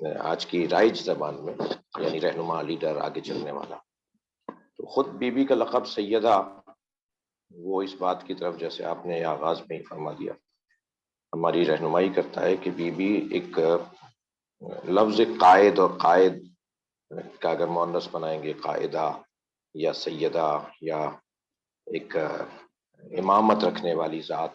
آج کی رائج زبان میں یعنی رہنما، لیڈر، آگے چلنے والا. تو خود بی بی کا لقب سیدہ وہ اس بات کی طرف جیسے آپ نے آغاز میں ہی فرما دیا ہماری رہنمائی کرتا ہے کہ بی بی ایک لفظ قائد اور قائد کا اگر مؤنث بنائیں گے قائدہ یا سیدہ یا ایک امامت رکھنے والی ذات،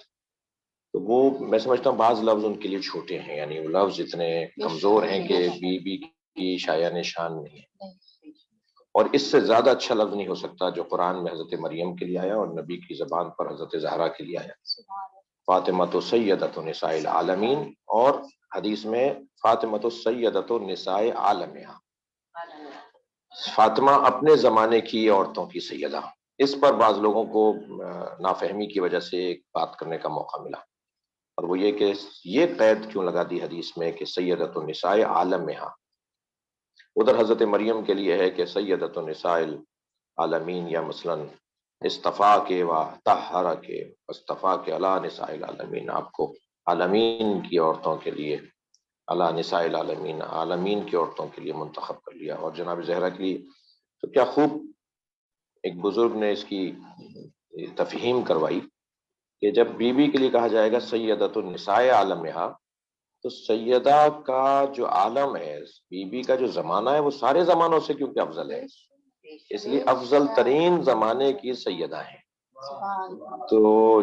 تو وہ میں سمجھتا ہوں بعض لفظ ان کے لیے چھوٹے ہیں، یعنی وہ لفظ اتنے کمزور ہیں کہ بی بی کی شایہ نشان نہیں ہے. اور اس سے زیادہ اچھا لفظ نہیں ہو سکتا جو قرآن میں حضرت مریم کے لیے آیا اور نبی کی زبان پر حضرت زہرا کے لیے آیا. فاطمۃ سیدۃ نساء العالمین، اور حدیث میں فاطمۃ سیدۃ نساء عالمہا، فاطمہ اپنے زمانے کی عورتوں کی سیدہ. اس پر بعض لوگوں کو نافہمی کی وجہ سے ایک بات کرنے کا موقع ملا، اور وہ یہ کہ یہ قید کیوں لگا دی حدیث میں کہ سیدۃ النساء عالمہا. ادھر حضرت مریم کے لیے ہے کہ سیدۃ النساء العالمین، یا مثلا استفا کے و طہر کے استفا کے علی نساء العالمین، آپ کو عالمین کی عورتوں کے لیے، علی نساء العالمین، عالمین کی عورتوں کے لیے منتخب کر لیا. اور جناب زہرا کے لیے تو کیا خوب ایک بزرگ نے اس کی تفہیم کروائی کہ جب بی بی کے لیے کہا جائے گا سیدۃ النساء عالمہا، تو سیدہ کا جو عالم ہے، بی بی کا جو زمانہ ہے، وہ سارے زمانوں سے کیونکہ افضل ہے، اس لیے افضل ترین زمانے کی سیدہ ہیں. تو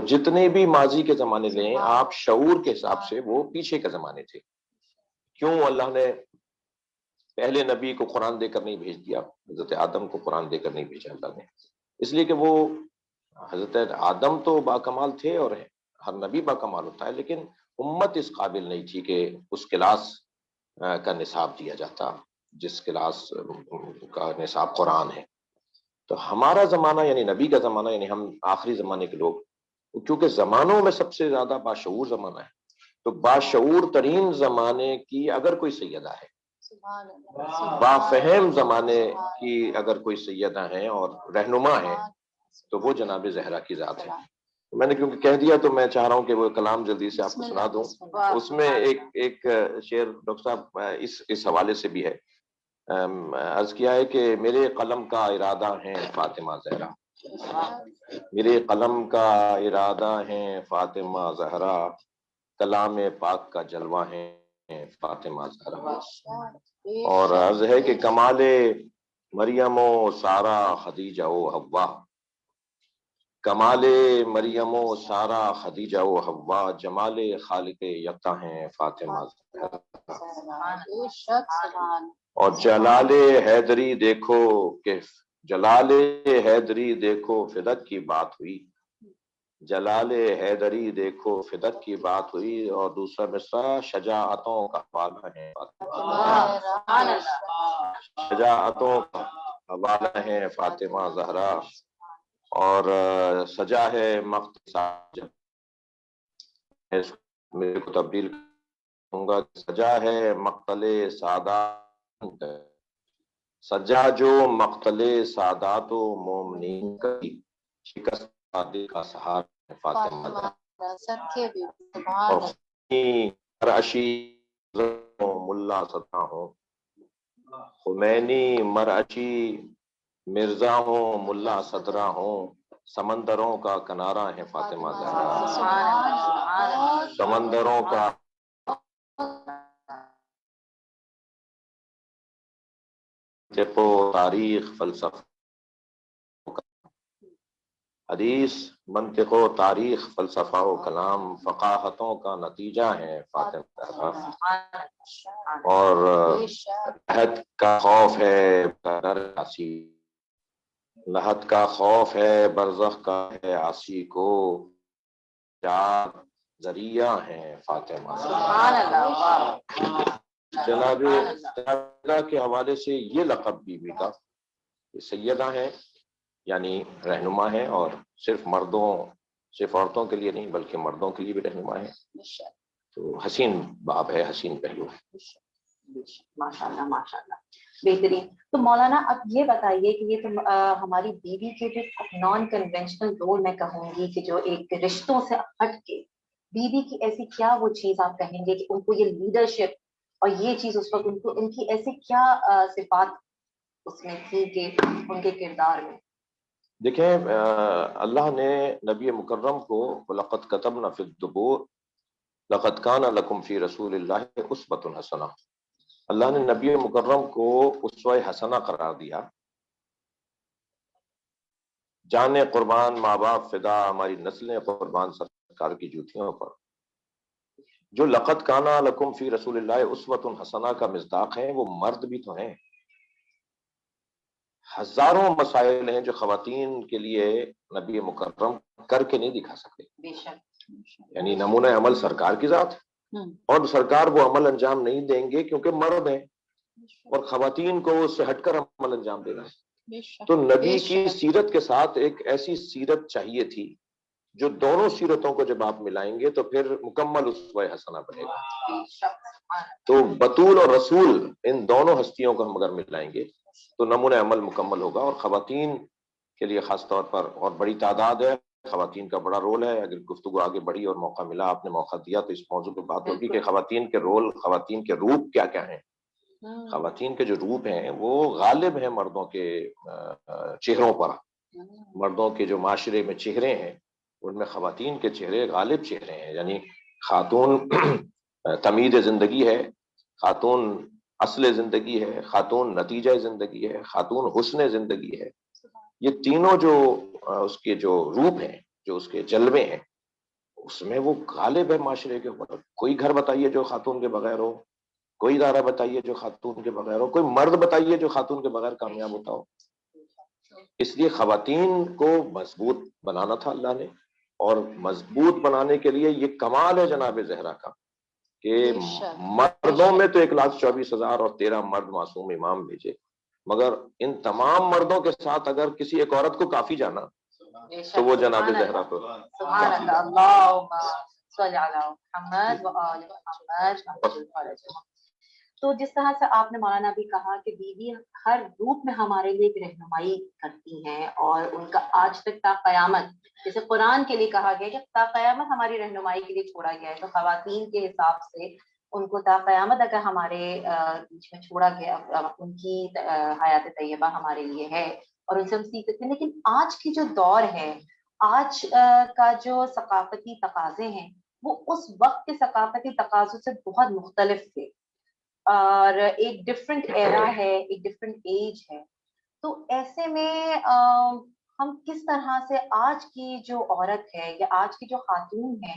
جتنے بھی ماضی کے زمانے لیں آپ، شعور کے حساب سے وہ پیچھے کے زمانے تھے. کیوں اللہ نے پہلے نبی کو قرآن دے کر نہیں بھیج دیا، حضرت آدم کو قرآن دے کر نہیں بھیجا اللہ نے؟ اس لیے کہ وہ حضرت آدم تو باکمال تھے اور ہر نبی باکمال ہوتا ہے، لیکن امت اس قابل نہیں تھی کہ اس کلاس کا نصاب دیا جاتا جس کلاس کا نصاب قرآن ہے. تو ہمارا زمانہ یعنی نبی کا زمانہ، یعنی ہم آخری زمانے کے لوگ، کیونکہ زمانوں میں سب سے زیادہ باشعور زمانہ ہے، تو باشعور ترین زمانے کی اگر کوئی سیدہ ہے، بافہم زمانے کی اگر کوئی سیدہ ہیں اور رہنما ہے، تو وہ جناب زہرا کی ذات ہے. میں نے کیونکہ کہہ دیا تو میں چاہ رہا ہوں کہ وہ کلام جلدی سے آپ کو سنا دوں. اس میں ایک شعر ڈاکٹر صاحب اس حوالے سے بھی ہے، عرض کیا ہے کہ میرے قلم کا ارادہ ہیں فاطمہ زہرا، میرے قلم کا ارادہ ہیں فاطمہ زہرا، کلام پاک کا جلوہ ہیں فاطمہ زہرا. اور عرض ہے کہ کمال مریم و سارا خدیجہ و حوا، کمال مریم و سارا خدیجہ و حوا، جمال خالق یکتا ہیں فاطمہ زہرا. اور جلال حیدری دیکھو کہ جلال حیدری دیکھو فدق کی بات ہوئی، جلال حیدری دیکھو فدق کی بات ہوئی. اور دوسرا مصرع شجاعتوں کا حوالہ ہے فاطمہ، شجاعتوں کا حوالہ ہے فاطمہ زہرا. اور سجا ہے مقتل، میرے کو تبدیل کروں گا، سجا ہے مقتل سادات، سجا جو مقتل سادات و مومنین کی، شکست دل کا سہارا فاطمہ زہرا. اور مرعشی ملا صدا ہوں، خمینی مرعشی مرزا ہوں، ملا صدرہ ہوں، سمندروں کا کنارہ ہے فاطمہ زہرا. سمندروں کا دیکھو تاریخ فلسفہ، حدیث منطق و تاریخ فلسفہ و کلام فقاہتوں کا نتیجہ ہے فاطمہ زہرا. اور لحد کا خوف ہے ڈر عاصی، لحد کا خوف ہے برزخ کا ہے عاصی کو، چار ذریعہ ہیں فاطمہ زہرا. جناب کے حوالے سے یہ لقب بی بی کا سیدہ ہے، یعنی رہنما ہے، اور صرف عورتوں کے لیے نہیں بلکہ مردوں کے لیے بھی رہنما ہے. تو حسین باب ہے، حسین پہلو ہے. ماشاءاللہ ماشاءاللہ، بہترین. تو مولانا اب یہ بتائیے کہ یہ تو ہماری بیوی کے بھی نان کنونشنل رول میں کہوں گی کہ جو ایک رشتوں سے ہٹ کے بیوی کی ایسی کیا وہ چیز آپ کہیں گے کہ ان کو یہ لیڈرشپ اور یہ چیز اس وقت ان کو ان کی ایسی کیا صفات اس میں تھی کہ ان کے کردار میں؟ دیکھیں اللہ نے نبی مکرم کو لقد كتبنا في الزبور لقد كان لكم في رسول الله اسوة حسنہ، اللہ نے نبی مکرم کو اسوہ حسنہ قرار دیا. جانے قربان، ماں باپ فدا، ہماری نسلیں قربان سرکار کی جوتیوں پر. جو لقد کان لکم فی رسول اللہ اسوۃ حسنہ کا مصداق ہیں وہ مرد بھی تو ہیں. ہزاروں مسائل ہیں جو خواتین کے لیے نبی مکرم کر کے نہیں دکھا سکتے. بے شک. یعنی نمونہ عمل سرکار کی ذات ہے، اور سرکار وہ عمل انجام نہیں دیں گے کیونکہ مرد ہیں، اور خواتین کو اس سے ہٹ کر عمل انجام دینا ہے. تو نبی کی سیرت کے ساتھ ایک ایسی سیرت چاہیے تھی جو دونوں سیرتوں کو جب آپ ملائیں گے تو پھر مکمل اسوہ حسنہ بنے گا. تو بطول اور رسول ان دونوں ہستیوں کو ہم اگر ملائیں گے تو نمونہ عمل مکمل ہوگا. اور خواتین کے لیے خاص طور پر، اور بڑی تعداد ہے، خواتین کا بڑا رول ہے. اگر گفتگو آگے بڑھی اور موقع ملا، آپ نے موقع دیا، تو اس موضوع پہ بات ہوگی کہ خواتین کے رول، خواتین کے روپ کیا کیا ہیں. خواتین کے جو روپ ہیں وہ غالب ہیں مردوں کے چہروں پر. مردوں کے جو معاشرے میں چہرے ہیں ان میں خواتین کے چہرے غالب چہرے ہیں. یعنی خاتون تمید زندگی ہے، خاتون اصل زندگی ہے، خاتون نتیجہ زندگی ہے، خاتون حسن زندگی ہے. یہ تینوں جو اس کے جو روپ ہیں، جو اس کے جلوے ہیں، اس میں وہ غالب ہے معاشرے کے اوپر. کوئی گھر بتائیے جو خاتون کے بغیر ہو، کوئی ادارہ بتائیے جو خاتون کے بغیر ہو، کوئی مرد بتائیے جو خاتون کے بغیر کامیاب ہوتا ہو. اس لیے خواتین کو مضبوط بنانا تھا اللہ نے، اور مضبوط بنانے کے لیے یہ کمال ہے جناب زہرا کا کہ مردوں میں تو 1,24,000 اور 13 مرد معصوم امام بھیجے، مگر ان تمام مردوں کے ساتھ اگر کسی ایک عورت کو کافی جانا تو وہ جناب زہرا کو. سبحان اللہ، اللہم صل علی محمد و آل محمد. تو جس طرح سے آپ نے مولانا بھی کہا کہ بیوی ہر روپ میں ہمارے لیے ایک رہنمائی کرتی ہیں، اور ان کا آج تک تا قیامت، جیسے قرآن کے لیے کہا گیا کہ تا قیامت ہماری رہنمائی کے لیے چھوڑا گیا ہے، تو خواتین کے حساب سے ان کو تا قیامت اگر ہمارے بیچ میں چھوڑا گیا، ان کی حیات طیبہ ہمارے لیے ہے اور ان سے ہم سیکھ سکتے ہیں. لیکن آج کی جو دور ہے، آج کا جو ثقافتی تقاضے ہیں، وہ اس وقت کے ثقافتی تقاضوں سے بہت مختلف تھے، اور ایک ڈفرینٹ ایرا ہے، ایک ڈفرینٹ ایج ہے. تو ایسے میں ہم کس طرح سے آج کی جو عورت ہے یا آج کی جو خاتون ہے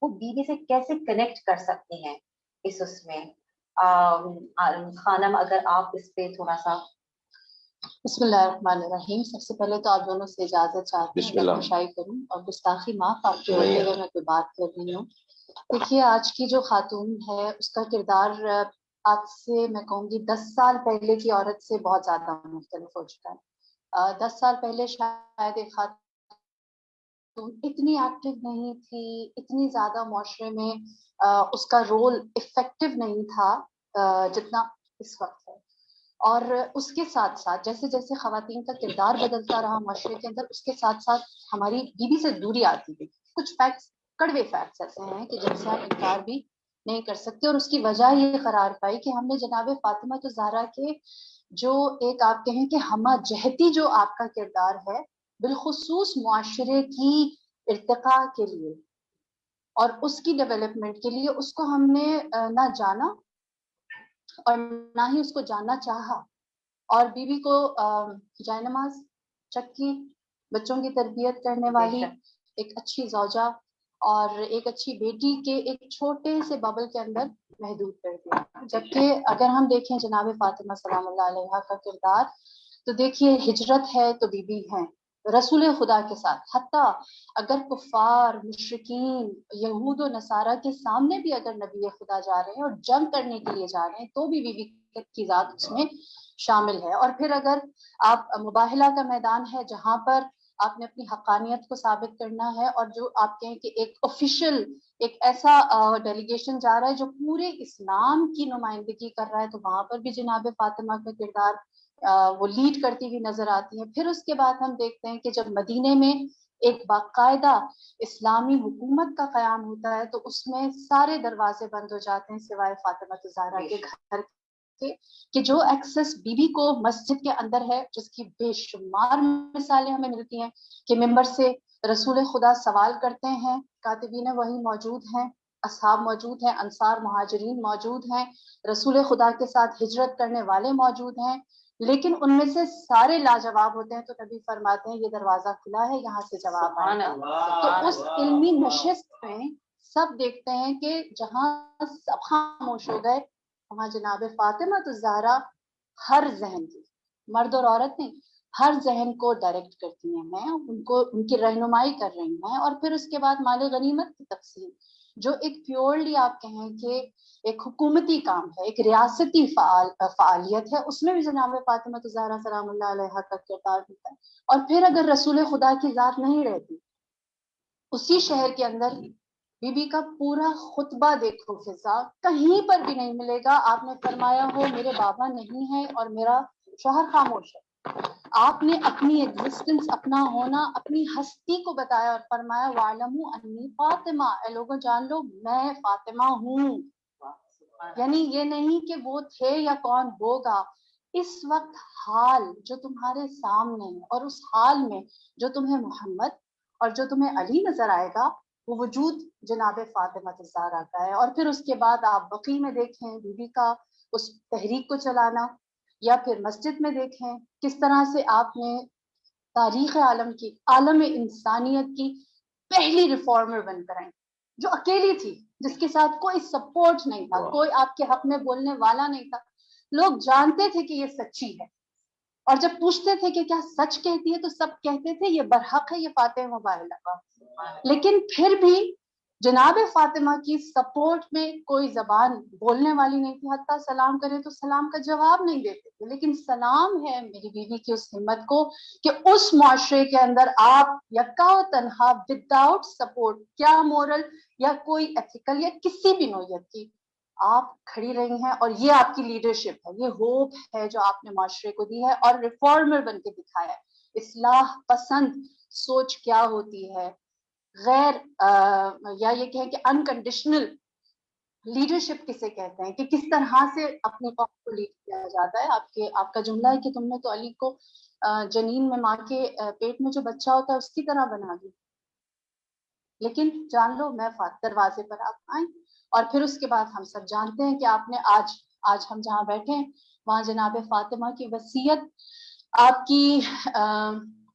وہ بیوی سے کیسے کنیکٹ کر سکتی ہیں اس میں؟ خانم اگر آپ اس پہ تھوڑا سا. بسم اللہ الرحمن الرحیم. سب سے پہلے تو آپ دونوں سے اجازت چاہتی ہوں کہ خشائی کروں اور گستاخی معاف آپ کے ہوتے ہوئے میں کوئی بات کر رہی ہوں. دیکھیے آج کی جو خاتون ہے اس کا کردار آج سے میں کہوں گی 10 سال پہلے کی عورت سے بہت زیادہ مختلف ہو چکا ہے. 10 سال پہلے شاید ایک خاتون اتنی ایکٹیو نہیں تھی، اتنی زیادہ معاشرے میں اس کا رول افیکٹو نہیں تھا جتنا اس وقت ہے. اور اس کے ساتھ ساتھ جیسے جیسے خواتین کا کردار بدلتا رہا معاشرے کے اندر، اس کے ساتھ ساتھ ہماری بیوی سے دوری آتی گئی. کچھ فیکٹس، کڑوے فیکٹس ایسے ہیں کہ جن سے آپ انکار بھی نہیں کر سکتے، اور اس کی وجہ یہ قرار پائی کہ ہم نے جناب فاطمہ الزہرا کے جو ایک آپ کہیں کہ ہمہ جہتی جو آپ کا کردار ہے بالخصوص معاشرے کی ارتقاء کے لیے اور اس کی ڈیولپمنٹ کے لیے، اس کو ہم نے نہ جانا اور نہ ہی اس کو جاننا چاہا. اور بیوی کو جائے نماز، چکی، بچوں کی تربیت کرنے والی، ایک اچھی زوجہ اور ایک اچھی بیٹی کے ایک چھوٹے سے ببل کے اندر محدود کر دیا. جبکہ اگر ہم دیکھیں جناب فاطمہ سلام اللہ علیہا کا کردار، تو دیکھیے ہجرت ہے تو بیوی ہیں رسول خدا کے ساتھ. حتیٰ اگر کفار، مشرکین، یہود و نصارہ کے سامنے بھی اگر نبی خدا جا رہے ہیں اور جنگ کرنے کے لیے جا رہے ہیں تو بھی بیوی کی ذات اس میں شامل ہے. اور پھر اگر آپ مباہلہ کا میدان ہے جہاں پر آپ نے اپنی حقانیت کو ثابت کرنا ہے، اور جو آپ کہیں کہ ایک آفیشیل ایک ایسا ڈیلیگیشن جا رہا ہے جو پورے اسلام کی نمائندگی کر رہا ہے، تو وہاں پر بھی جناب فاطمہ کا کردار وہ لیڈ کرتی ہوئی نظر آتی ہیں. پھر اس کے بعد ہم دیکھتے ہیں کہ جب مدینے میں ایک باقاعدہ اسلامی حکومت کا قیام ہوتا ہے تو اس میں سارے دروازے بند ہو جاتے ہیں سوائے فاطمہ الزہرا کے گھر کے، کہ جو ایکسس بی بی کو مسجد کے اندر ہے، جس کی بے شمار مثالیں ہمیں ملتی ہیں کہ ممبر سے رسول خدا سوال کرتے ہیں، کاتبین وہی موجود ہیں، اصحاب موجود ہیں، انصار مہاجرین موجود ہیں، رسول خدا کے ساتھ ہجرت کرنے والے موجود ہیں، لیکن ان میں سے سارے لاجواب ہوتے ہیں تو نبی فرماتے ہیں یہ دروازہ کھلا ہے، یہاں سے جواب آئے گا۔ تو اس علمی نشست میں سب دیکھتے ہیں کہ جہاں سب خاموش ہو گئے وہاں جناب فاطمہ الزہرا ہر ذہن کی، مرد اور عورت نہیں، ہر ذہن کو ڈائریکٹ کرتی ہیں، ان کو ان کی رہنمائی کر رہی ہیں۔ اور پھر اس کے بعد مال غنیمت کی تقسیم، جو ایک پیورلی آپ کہیں کہ ایک حکومتی کام ہے، ایک ریاستی فعالیت ہے، اس میں بھی جناب فاطمہ الزہرا سلام اللہ علیہا کا کردار ہوتا ہے۔ اور پھر اگر رسول خدا کی ذات نہیں رہتی، اسی شہر کے اندر بی بی کا پورا خطبہ دیکھو فضا، کہیں پر بھی نہیں ملے گا آپ نے فرمایا ہو میرے بابا نہیں ہے اور میرا شوہر خاموش ہے۔ آپ نے اپنی ایگزسٹنس، اپنا ہونا، اپنی ہستی کو بتایا اور فرمایا وَاعْلَمُوا أَنِّي فاطمہ، اے لوگوں جان لو میں فاطمہ ہوں۔ یعنی یہ نہیں کہ وہ تھے یا کون ہوگا، اس وقت حال جو تمہارے سامنے ہے اور اس حال میں جو تمہیں محمد اور جو تمہیں علی نظر آئے گا وہ وجود جناب فاطمہ الزہرا کا ہے۔ اور پھر اس کے بعد آپ بقیع میں دیکھیں بی بی کا اس تحریک کو چلانا، یا پھر مسجد میں دیکھیں کس طرح سے آپ نے تاریخ عالم کی، عالم انسانیت کی پہلی ریفارمر بن کر آئیں، جو اکیلی تھی، جس کے ساتھ کوئی سپورٹ نہیں تھا، کوئی آپ کے حق میں بولنے والا نہیں تھا، لوگ جانتے تھے کہ یہ سچی ہے، اور جب پوچھتے تھے کہ کیا سچ کہتی ہے تو سب کہتے تھے یہ برحق ہے، یہ فاتح مبارک۔ لیکن پھر بھی جناب فاطمہ کی سپورٹ میں کوئی زبان بولنے والی نہیں تھی، حتیٰ سلام کرے تو سلام کا جواب نہیں دیتے تھے۔ لیکن سلام ہے میری بیوی کی اس ہمت کو کہ اس معاشرے کے اندر آپ یکا و تنہا وداؤٹ سپورٹ، کیا مورل یا کوئی ایتھیکل یا کسی بھی نوعیت کی، آپ کھڑی رہی ہیں، اور یہ آپ کی لیڈرشپ ہے، یہ ہوپ ہے جو آپ نے معاشرے کو دی ہے اور ریفارمر بن کے دکھایا ہے۔ اصلاح پسند سوچ کیا ہوتی ہے، غیر یا یہ کہیں کہ انکنڈیشنل لیڈرشپ کسے کہتے ہیں، کہ کس طرح سے اپنے قوم کو لیڈ کیا جاتا ہے۔ آپ کا جملہ ہے کہ تم نے تو علی کو جنین میں ماں کے پیٹ میں جو بچہ ہوتا ہے اس کی طرح بنا دی، لیکن جان لو میں دروازے پر آپ آئیں۔ اور پھر اس کے بعد ہم سب جانتے ہیں کہ آپ نے آج ہم جہاں بیٹھے ہیں وہاں جناب فاطمہ کی وصیت، آپ کی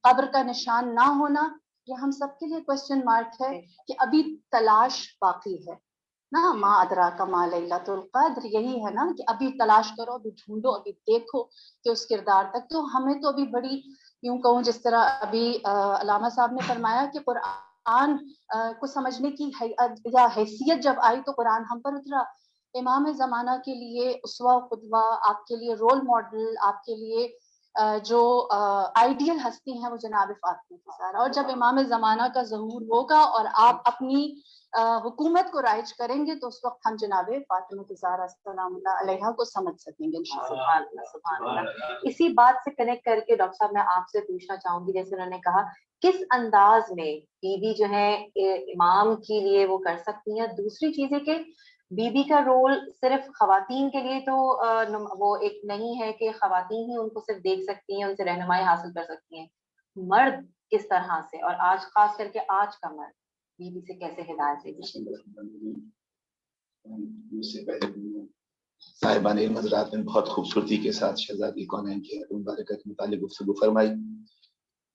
قبر کا نشان نہ ہونا، یہ ہم سب کے لیے کوسچن مارک ہے کہ ابھی تلاش باقی ہے نا، ما ادراک ما لیلۃ القدر، یہی ہے نا کہ ابھی تلاش کرو، ابھی ڈھونڈو، ابھی دیکھو کہ اس کردار تک۔ تو ہمیں تو ابھی بڑی، یوں کہوں جس طرح ابھی علامہ صاحب نے فرمایا کہ قرآن کو سمجھنے کی یا حیثیت جب آئی تو قرآن ہم پر اترا۔ امام زمانہ کے لیے اسوہ قدوہ، آپ کے لیے رول ماڈل، آپ کے لیے جو آئیڈیل ہستی ہیں وہ جناب فاطمہ الزہرا۔ اور جب امام زمانہ کا ظہور ہوگا اور آپ اپنی حکومت کو رائج کریں گے تو اس وقت ہم جناب فاطمہ الزہرا سلام اللہ علیہا کو سمجھ سکیں گے انشاءاللہ۔ سبحان اللہ۔ اسی بات سے کنیکٹ کر کے ڈاکٹر صاحب میں آپ سے پوچھنا چاہوں گی، جیسے انہوں نے کہا کس انداز میں بیوی جو ہے امام کے لیے وہ کر سکتی ہیں۔ دوسری چیز ہے کہ بیوی کا رول صرف خواتین کے لیے تو وہ ایک نہیں ہے کہ خواتین ہی ان کو صرف دیکھ سکتی ہیں، ان سے رہنمائی حاصل کر سکتی ہیں، مرد کس طرح سے، اور آج خاص کر کے آج کا مرد بیوی سے کیسے ہدایت لے گی۔ صاحبان علم حضرات نے بہت خوبصورتی کے ساتھ شہزادی کونین کی مبارکت کے متعلق گفتگو فرمائی۔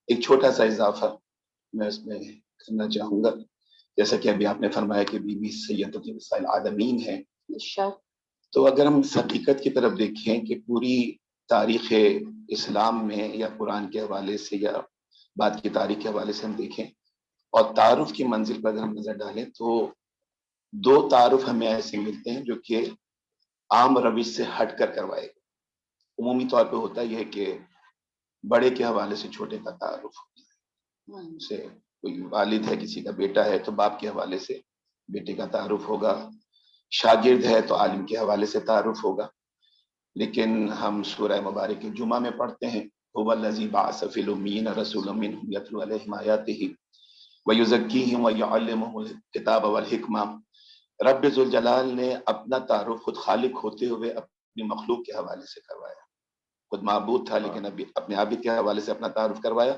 ایک چھوٹا سا اضافہ میں اس میں کرنا چاہوں گا، جیسا کہ ابھی آپ نے فرمایا کہ بی بی سیدۃ نساء العالمین ہے، تو اگر ہم اس حقیقت کی طرف دیکھیں کہ پوری تاریخ اسلام میں یا قرآن کے حوالے سے یا بعد کی تاریخ کے حوالے سے ہم دیکھیں اور تعارف کی منزل پر اگر ہم نظر ڈالیں تو دو تعارف ہمیں ایسے ملتے ہیں جو کہ عام روش سے ہٹ کر کروائے گا۔ عمومی طور پہ ہوتا یہ ہے کہ بڑے کے حوالے سے چھوٹے کا تعارف ہوتا ہے، سے کوئی والد ہے کسی کا بیٹا ہے تو باپ کے حوالے سے بیٹے کا تعارف ہوگا، شاگرد ہے تو عالم کے حوالے سے تعارف ہوگا۔ لیکن ہم سورہ مبارک جمعہ میں پڑھتے ہیں هو الذی بعث فی الامیین رسولا منہم یتلو علیہم آیاتہ وَيُزَكِّيهِمْ وَيُعَلِّمُهُمُ الْكِتَابَ وَالْحِکْمَةَ۔ رب ذوالجلال نے اپنا تعارف خود خالق ہوتے ہوئے اپنی مخلوق کے حوالے سے کروایا، خود معبود تھا لیکن ابھی اپنے عابد کے حوالے سے اپنا تعارف کروایا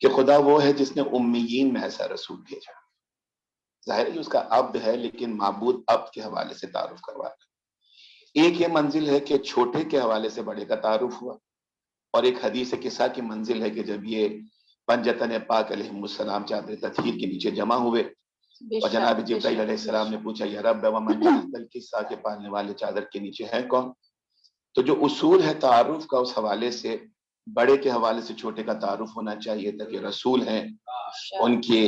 کہ خدا وہ ہے جس نے امیین میں ایسا رسول بھیجا۔ ظاہر ہے اس کا عبد ہے لیکن معبود عبد کے حوالے سے تعارف کروایا۔ ایک یہ منزل ہے کہ چھوٹے کے حوالے سے بڑے کا تعارف ہوا، اور ایک حدیث قصہ کی منزل ہے کہ جب یہ پنجتن پاک علیہ السلام چادر تطہیر کے نیچے جمع ہوئے اور جناب جبرائیل علیہ السلام نے پوچھا یا رب ومن تحت القصہ کے پالنے والے چادر کے نیچے ہیں کون؟ تو جو اصول ہے تعارف کا اس حوالے سے بڑے کے حوالے سے چھوٹے کا تعارف ہونا چاہیے، تاکہ رسول ہیں، ان کے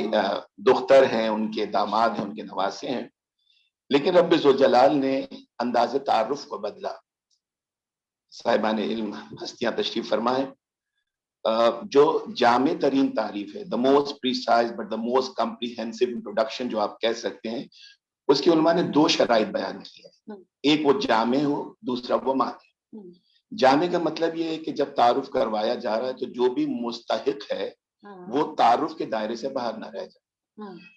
دختر ہیں، ان کے داماد ہیں، ان کے نواسے ہیں۔ لیکن رب ذوالجلال نے انداز تعارف کو بدلا۔ صاحبان علم ہستیاں تشریف فرمائیں، جو جامع ترین تعریف ہے، the most precise but the most comprehensive introduction جو آپ کہہ سکتے ہیں، اس کی علماء نے دو شرائط بیان کی ہے، ایک وہ جامع ہو، دوسرا وہ مانع۔ جامع کا مطلب یہ ہے کہ جب تعارف کروایا جا رہا ہے تو جو بھی مستحق ہے وہ تعارف کے دائرے سے باہر نہ رہ جائے،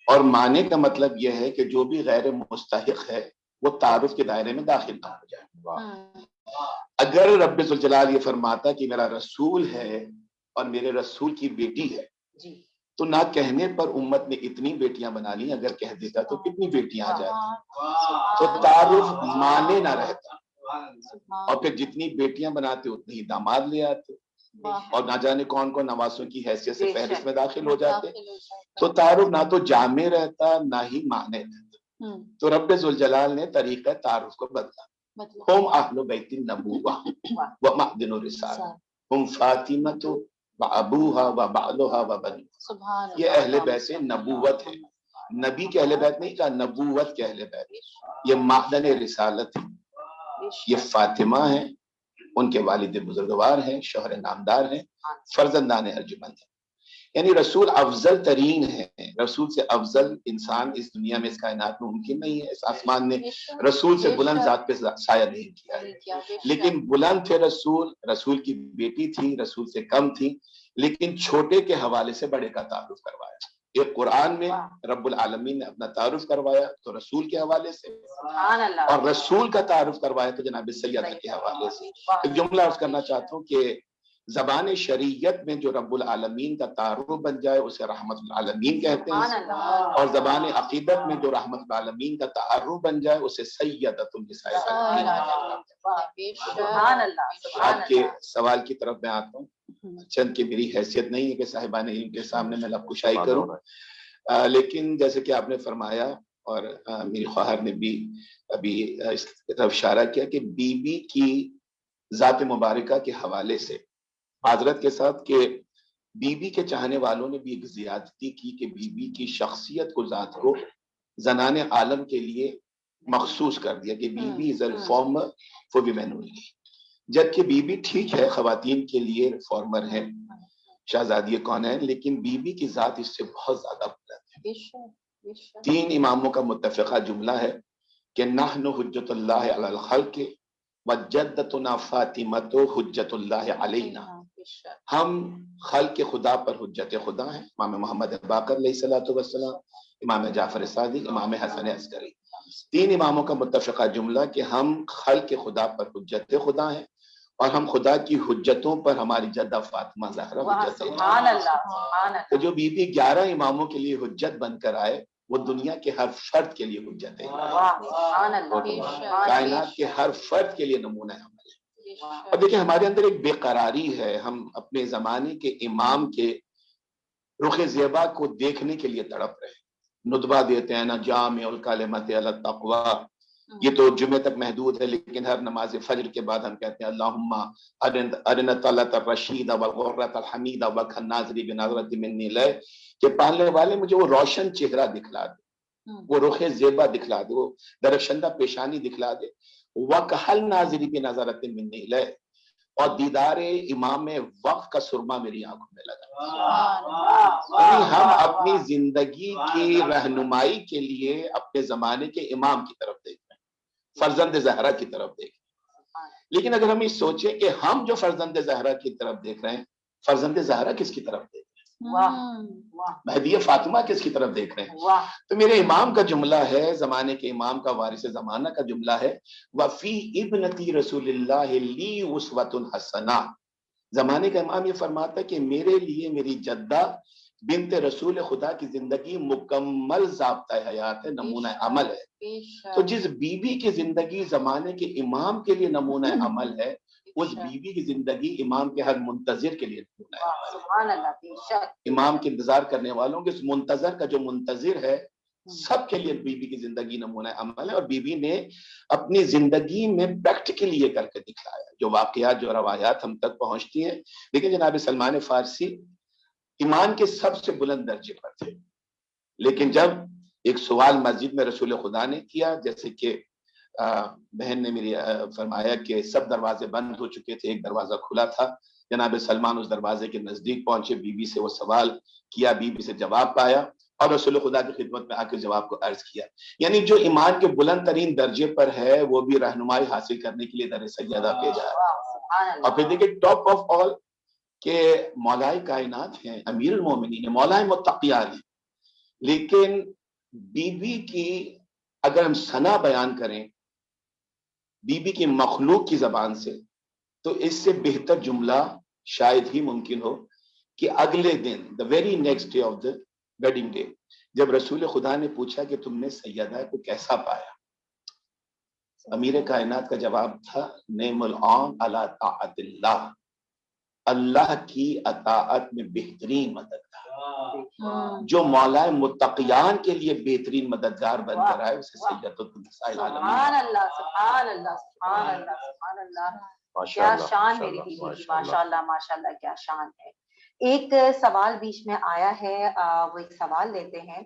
اور مانع کا مطلب یہ ہے کہ جو بھی غیر مستحق ہے وہ تعارف کے دائرے میں داخل نہ ہو جائے۔ اگر رب ذوالجلال یہ فرماتا کہ میرا رسول ہے اور میرے رسول کی بیٹی ہے، تو نہ کہنے پر امت نے اتنی بیٹیاں بنا لی، اگر کہہ دیتا تو کتنی بیٹیاں آ جاتی، تو تعارف مانے نہ رہتا، اور پھر جتنی بیٹیاں بناتے اتنے ہی داماد لے آتے، اور نہ جانے کون کون نواسوں کی حیثیت سے فہرست میں داخل ہو جاتے، تو تعارف نہ تو جامع رہتا نہ ہی مانے رہتا۔ تو رب ذوالجلال نے طریقہ تعارف کو بدلا۔ ہم اہل بیت النبوہ و معدن الرسالہ، ہم فاطمۃ وابوہا وبعلہا وبنوہا۔ یہ اہل بیت نبوت ہے، نبی کے اہل بیت نہیں کہا، نبوت کے اہل بیت، یہ معدن رسالت ہے۔ یہ فاطمہ ہیں، ان کے والد بزرگوار ہیں، شوہر نامدار ہیں، فرزندان ارجمند ہیں، یعنی رسول افضل ترین ہے۔ رسول سے افضل انسان اس دنیا میں، اس کائنات میں ممکن نہیں ہے۔ اس آسمان نے رسول سے بلند ذات پہ سایہ نہیں کیا ہے، لیکن بلند تھے رسول، رسول کی بیٹی تھی، رسول سے کم تھی، لیکن چھوٹے کے حوالے سے بڑے کا تعارف کروایا۔ ایک قرآن میں رب العالمین نے اپنا تعارف کروایا تو رسول کے حوالے سے، اور رسول کا تعارف کروایا تو جناب سیدہ کے حوالے سے۔ ایک جملہ عرض کرنا چاہتا ہوں کہ زبان شریعت میں جو رب العالمین کا تعارف بن جائے اسے رحمت العالمین کہتے ہیں، اور زبان عقیدت میں جو رحمت العالمین کا تعارف بن جائے اسے سیدۃ النساء کہتے ہیں۔ آپ کے سوال کی طرف میں آتا ہوں، چند کی میری حیثیت نہیں ہے کہ صاحبان علم کے سامنے میں لب کشائی کروں، لیکن جیسے کہ آپ نے فرمایا اور میری خواہر نے بھی ابھی اس کی طرف اشارہ کیا کہ بی بی کی ذات مبارکہ کے حوالے سے حضرت کے ساتھ کہ بی بی کے چاہنے والوں نے بھی ایک زیادتی کی کہ بی بی کی شخصیت کو، ذات کو زنان عالم کے لیے مخصوص کر دیا کہ بی بی is a reformer for women only, جبکہ بی بی ٹھیک ہے خواتین کے لیے ریفارمر ہے، شہزادی کونین، لیکن بی بی کی ذات اس سے بہت زیادہ بلند ہے۔ تین اماموں کا متفقہ جملہ ہے کہ نحن حجت اللہ علی الخلق وجدتنا فاطمۃ حجت اللہ علینا، ہم خلق خدا پر حجت خدا ہیں، امام محمد باقر علیہ الصلوۃ والسلام، امام جعفر صادق، امام حسن عسکری، تین اماموں کا متفقہ جملہ کہ ہم خلق خدا پر حجت خدا ہیں، اور ہم خدا کی حجتوں پر ہماری جدہ فاطمہ زہرا حجت ہے۔ تو جو بی بی 11 اماموں کے لیے حجت بن کر آئے وہ دنیا کے ہر فرد کے لیے حجت ہے، کائنات کے ہر فرد کے لیے نمونہ عمل ہے۔ اور دیکھیں ہمارے اندر ایک بے قراری ہے، ہم اپنے زمانے کے امام کے رخ زیبا کو دیکھنے کے لیے تڑپ رہے ہیں، ندبہ دیتے ہیں نا جامع الکلمۃ علی التقوی، یہ تو جمعے تک محدود ہے، لیکن ہر نماز فجر کے بعد ہم کہتے ہیں اللہم ارنا طلعت الرشید والغرۃ الحمیدہ وکھن ناظری بنظرۃ منی لے، کہ پالنے والے مجھے وہ روشن چہرہ دکھلا دے، وہ رخ زیبا دکھلا دے، وہ درخشندہ پیشانی دکھلا دے، وکحل ناظری بنظرۃ منی لے، اور دیدار امام وقت کا سرما میری آنکھوں میں لگا۔ ہم اپنی زندگی کی رہنمائی کے لیے اپنے زمانے کے امام کی طرف دیکھ رہے ہیں، فرزند زہرا کی طرف دیکھ رہے ہیں، لیکن اگر ہم یہ سوچیں کہ ہم جو فرزند زہرا کی طرف دیکھ رہے ہیں، فرزند زہرا کس کی طرف دیکھ رہے ہیں؟ مہدی فاطمہ کس کی طرف دیکھ رہے ہیں؟ تو میرے امام کا جملہ ہے، زمانے کے امام کا، وارث زمانہ کا جملہ ہے، وفی ابنتی رسول اللہ لی اسوۃ حسنہ. زمانے کا امام یہ فرماتا ہے کہ میرے لیے میری جدہ بنت رسول خدا کی زندگی مکمل ضابطۂ حیات ہے، نمونہ عمل ہے. تو جس بی بی کی زندگی زمانے کے امام کے لیے نمونہ عمل ہے، اس بی بی کی زندگی امام کے ہر منتظر کے لیے نمونہ عمل ہے. امام کے انتظار کرنے والوں کے اس منتظر کا جو منتظر ہے، سب کے لیے بی بی کی زندگی نمونہ عمل ہے. اور بی بی نے اپنی زندگی میں پریکٹیکلی یہ کر کے دکھلایا، جو واقعات، جو روایات ہم تک پہنچتی ہیں. لیکن جناب سلمان فارسی ایمان کے سب سے بلند درجے پر تھے، لیکن جب ایک سوال مسجد میں رسول خدا نے کیا، جیسے کہ بہن نے میری فرمایا کہ سب دروازے بند ہو چکے تھے، ایک دروازہ کھلا تھا، جناب سلمان اس دروازے کے نزدیک پہنچے، بی بی سے وہ سوال کیا، بی بی سے جواب پایا، اور رسول خدا کی خدمت میں آ کے جواب کو عرض کیا. یعنی جو ایمان کے بلند ترین درجے پر ہے، وہ بھی رہنمائی حاصل کرنے کے لیے در سیدہ بھیجا ہے. اور پھر دیکھیں ٹاپ آف آل کہ مولائے کائنات ہیں، امیر المومنین ہیں، مولائے متقیان ہیں، لیکن بی بی کی اگر ہم ثنا بیان کریں بی بی کی مخلوق کی زبان سے، تو اس سے بہتر جملہ شاید ہی ممکن ہو کہ اگلے دن the very next day of the wedding day جب رسول خدا نے پوچھا کہ تم نے سیدہ کو کیسا پایا، امیر کائنات کا جواب تھا نعم العون علی طاعت اللہ، اللہ کی اطاعت میں بہترین مددگار. جو مولائے متقیان کے لیے بہترین مددگار بن کر آئے، اسے سیدۃ النساء العالمین. سبحان اللہ، سبحان اللہ، سبحان اللہ، سبحان اللہ. کیا شان میری بیوی کی، ماشاء اللہ، ماشاء اللہ، کیا شان ہے. ایک سوال بیچ میں آیا ہے، وہ ایک سوال لیتے ہیں.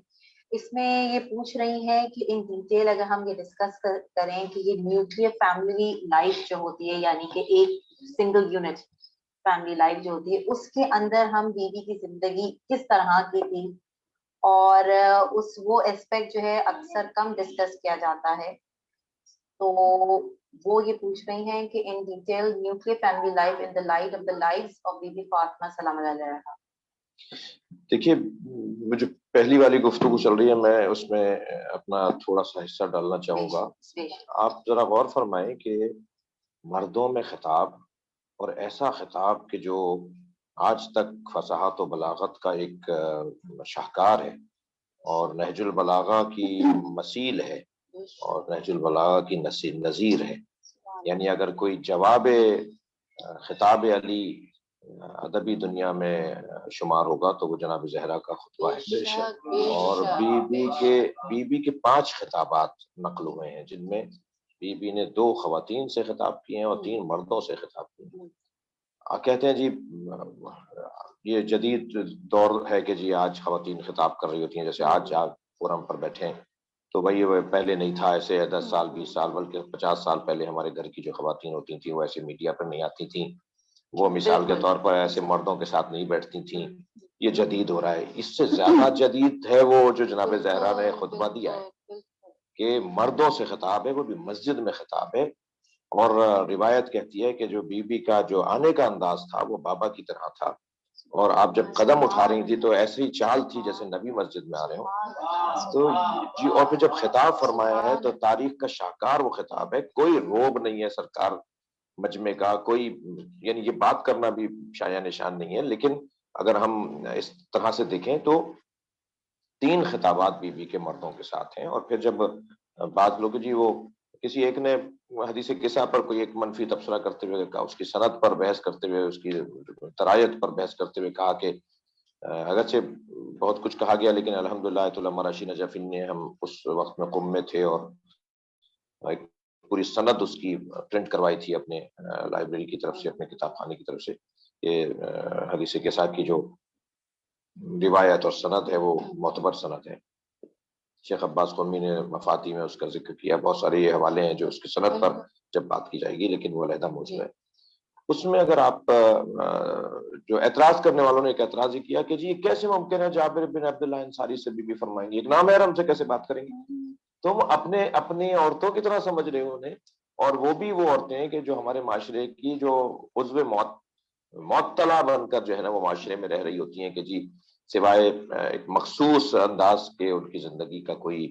اس میں یہ پوچھ رہی ہیں کہ ان ڈیٹیل اگر ہم یہ ڈسکس کریں کہ یہ نیوکلیر فیملی لائف جو ہوتی ہے، یعنی کہ ایک سنگل یونٹ فیملی لائف جو ہوتی ہے، اس کے اندر ہم بیوی کی زندگی کس طرح کی تھی، اور اس وہ اسپیکٹ جو ہے اکثر کم ڈسکس کیا جاتا ہے. تو وہ یہ پوچھ رہی ہیں کہ in detail nuclear family life in the light of the lives of بی بی فاطمہ سلام اللہ علیہا. دیکھیے، مجھے پہلی والی گفتگو چل رہی ہے، میں اس میں اپنا تھوڑا سا حصہ ڈالنا چاہوں گا. آپ ذرا غور فرمائیں کہ مردوں میں خطاب، اور ایسا خطاب کہ جو آج تک فصاحت و بلاغت کا ایک شاہکار ہے، اور نہج البلاغہ کی مثیل ہے، اور نہج البلاغہ کی نظیر ہے. یعنی اگر کوئی جواب خطاب علی ادبی دنیا میں شمار ہوگا تو وہ جناب زہرا کا خطبہ ہے. اور بی بی کے 5 خطابات نقل ہوئے ہیں، جن میں بی بی نے 2 خواتین سے خطاب کیے ہیں اور 3 مردوں سے خطاب کیے ہیں. کہتے ہیں جی یہ جدید دور ہے کہ جی آج خواتین خطاب کر رہی ہوتی ہیں، جیسے آج آپ فورم پر بیٹھے ہیں تو بھائی وہ پہلے نہیں تھا ایسے. 10 سال 20 سال بلکہ 50 سال پہلے ہمارے گھر کی جو خواتین ہوتی تھیں وہ ایسے میڈیا پر نہیں آتی تھیں، وہ مثال کے طور پر ایسے مردوں کے ساتھ نہیں بیٹھتی تھیں. یہ جدید ہو رہا ہے. اس سے زیادہ جدید ہے وہ جو جناب زہرا نے خطبہ دیا ہے کہ مردوں سے خطاب ہے، وہ بھی مسجد میں خطاب ہے. اور روایت کہتی ہے کہ جو بی بی کا جو آنے کا انداز تھا وہ بابا کی طرح تھا، اور آپ جب قدم اٹھا رہی تھی تو ایسی چال تھی جیسے نبی مسجد میں آ رہے ہوں. تو جی، اور پھر جب خطاب فرمایا ہے تو تاریخ کا شاہکار وہ خطاب ہے، کوئی روب نہیں ہے سرکار مجمع کا، کوئی یعنی یہ بات کرنا بھی شایع نشان نہیں ہے. لیکن اگر ہم اس طرح سے دیکھیں تو 3 خطابات بی بی کے مردوں کے ساتھ ہیں. اور پھر جب بعض لوگ جی وہ کسی ایک نے حدیث قصہ پر کوئی ایک منفی تبصرہ کرتے ہوئے کہا، اس کی سند پر بحث کرتے ہوئے، اس کی ترایت پر بحث کرتے ہوئے کہا کہ اگرچہ بہت کچھ کہا گیا لیکن الحمدللہ آیت اللہ مراشی نجفی نے، ہم اس وقت میں قم میں تھے اور ایک پوری سند اس کی پرنٹ کروائی تھی اپنے لائبریری کی طرف سے، اپنے کتاب خانے کی طرف سے. یہ حدیث قصہ کی جو روایت اور سند ہے وہ معتبر سند ہے. شیخ عباس قمی نے مفاتی میں اس کا ذکر کیا. بہت سارے یہ حوالے ہیں جو اس کی سند پر جب بات کی جائے گی، لیکن وہ علیحدہ موضوع ہے. اس میں اگر آپ جو اعتراض کرنے والوں نے ایک اعتراض ہی کیا کہ جی کیسے ممکن ہے جابر بن عبداللہ انصاری سے بی بی فرمائیں گے، ایک نامحرم سے کیسے بات کریں گے؟ تم اپنی عورتوں کی طرح سمجھ رہے ہو انہیں، اور وہ بھی وہ عورتیں ہیں کہ جو ہمارے معاشرے کی جو عضو موت معطلا بن کر جو ہے نا وہ معاشرے میں رہ رہی ہوتی ہیں کہ جی سوائے ایک مخصوص انداز کے ان کی زندگی کا کوئی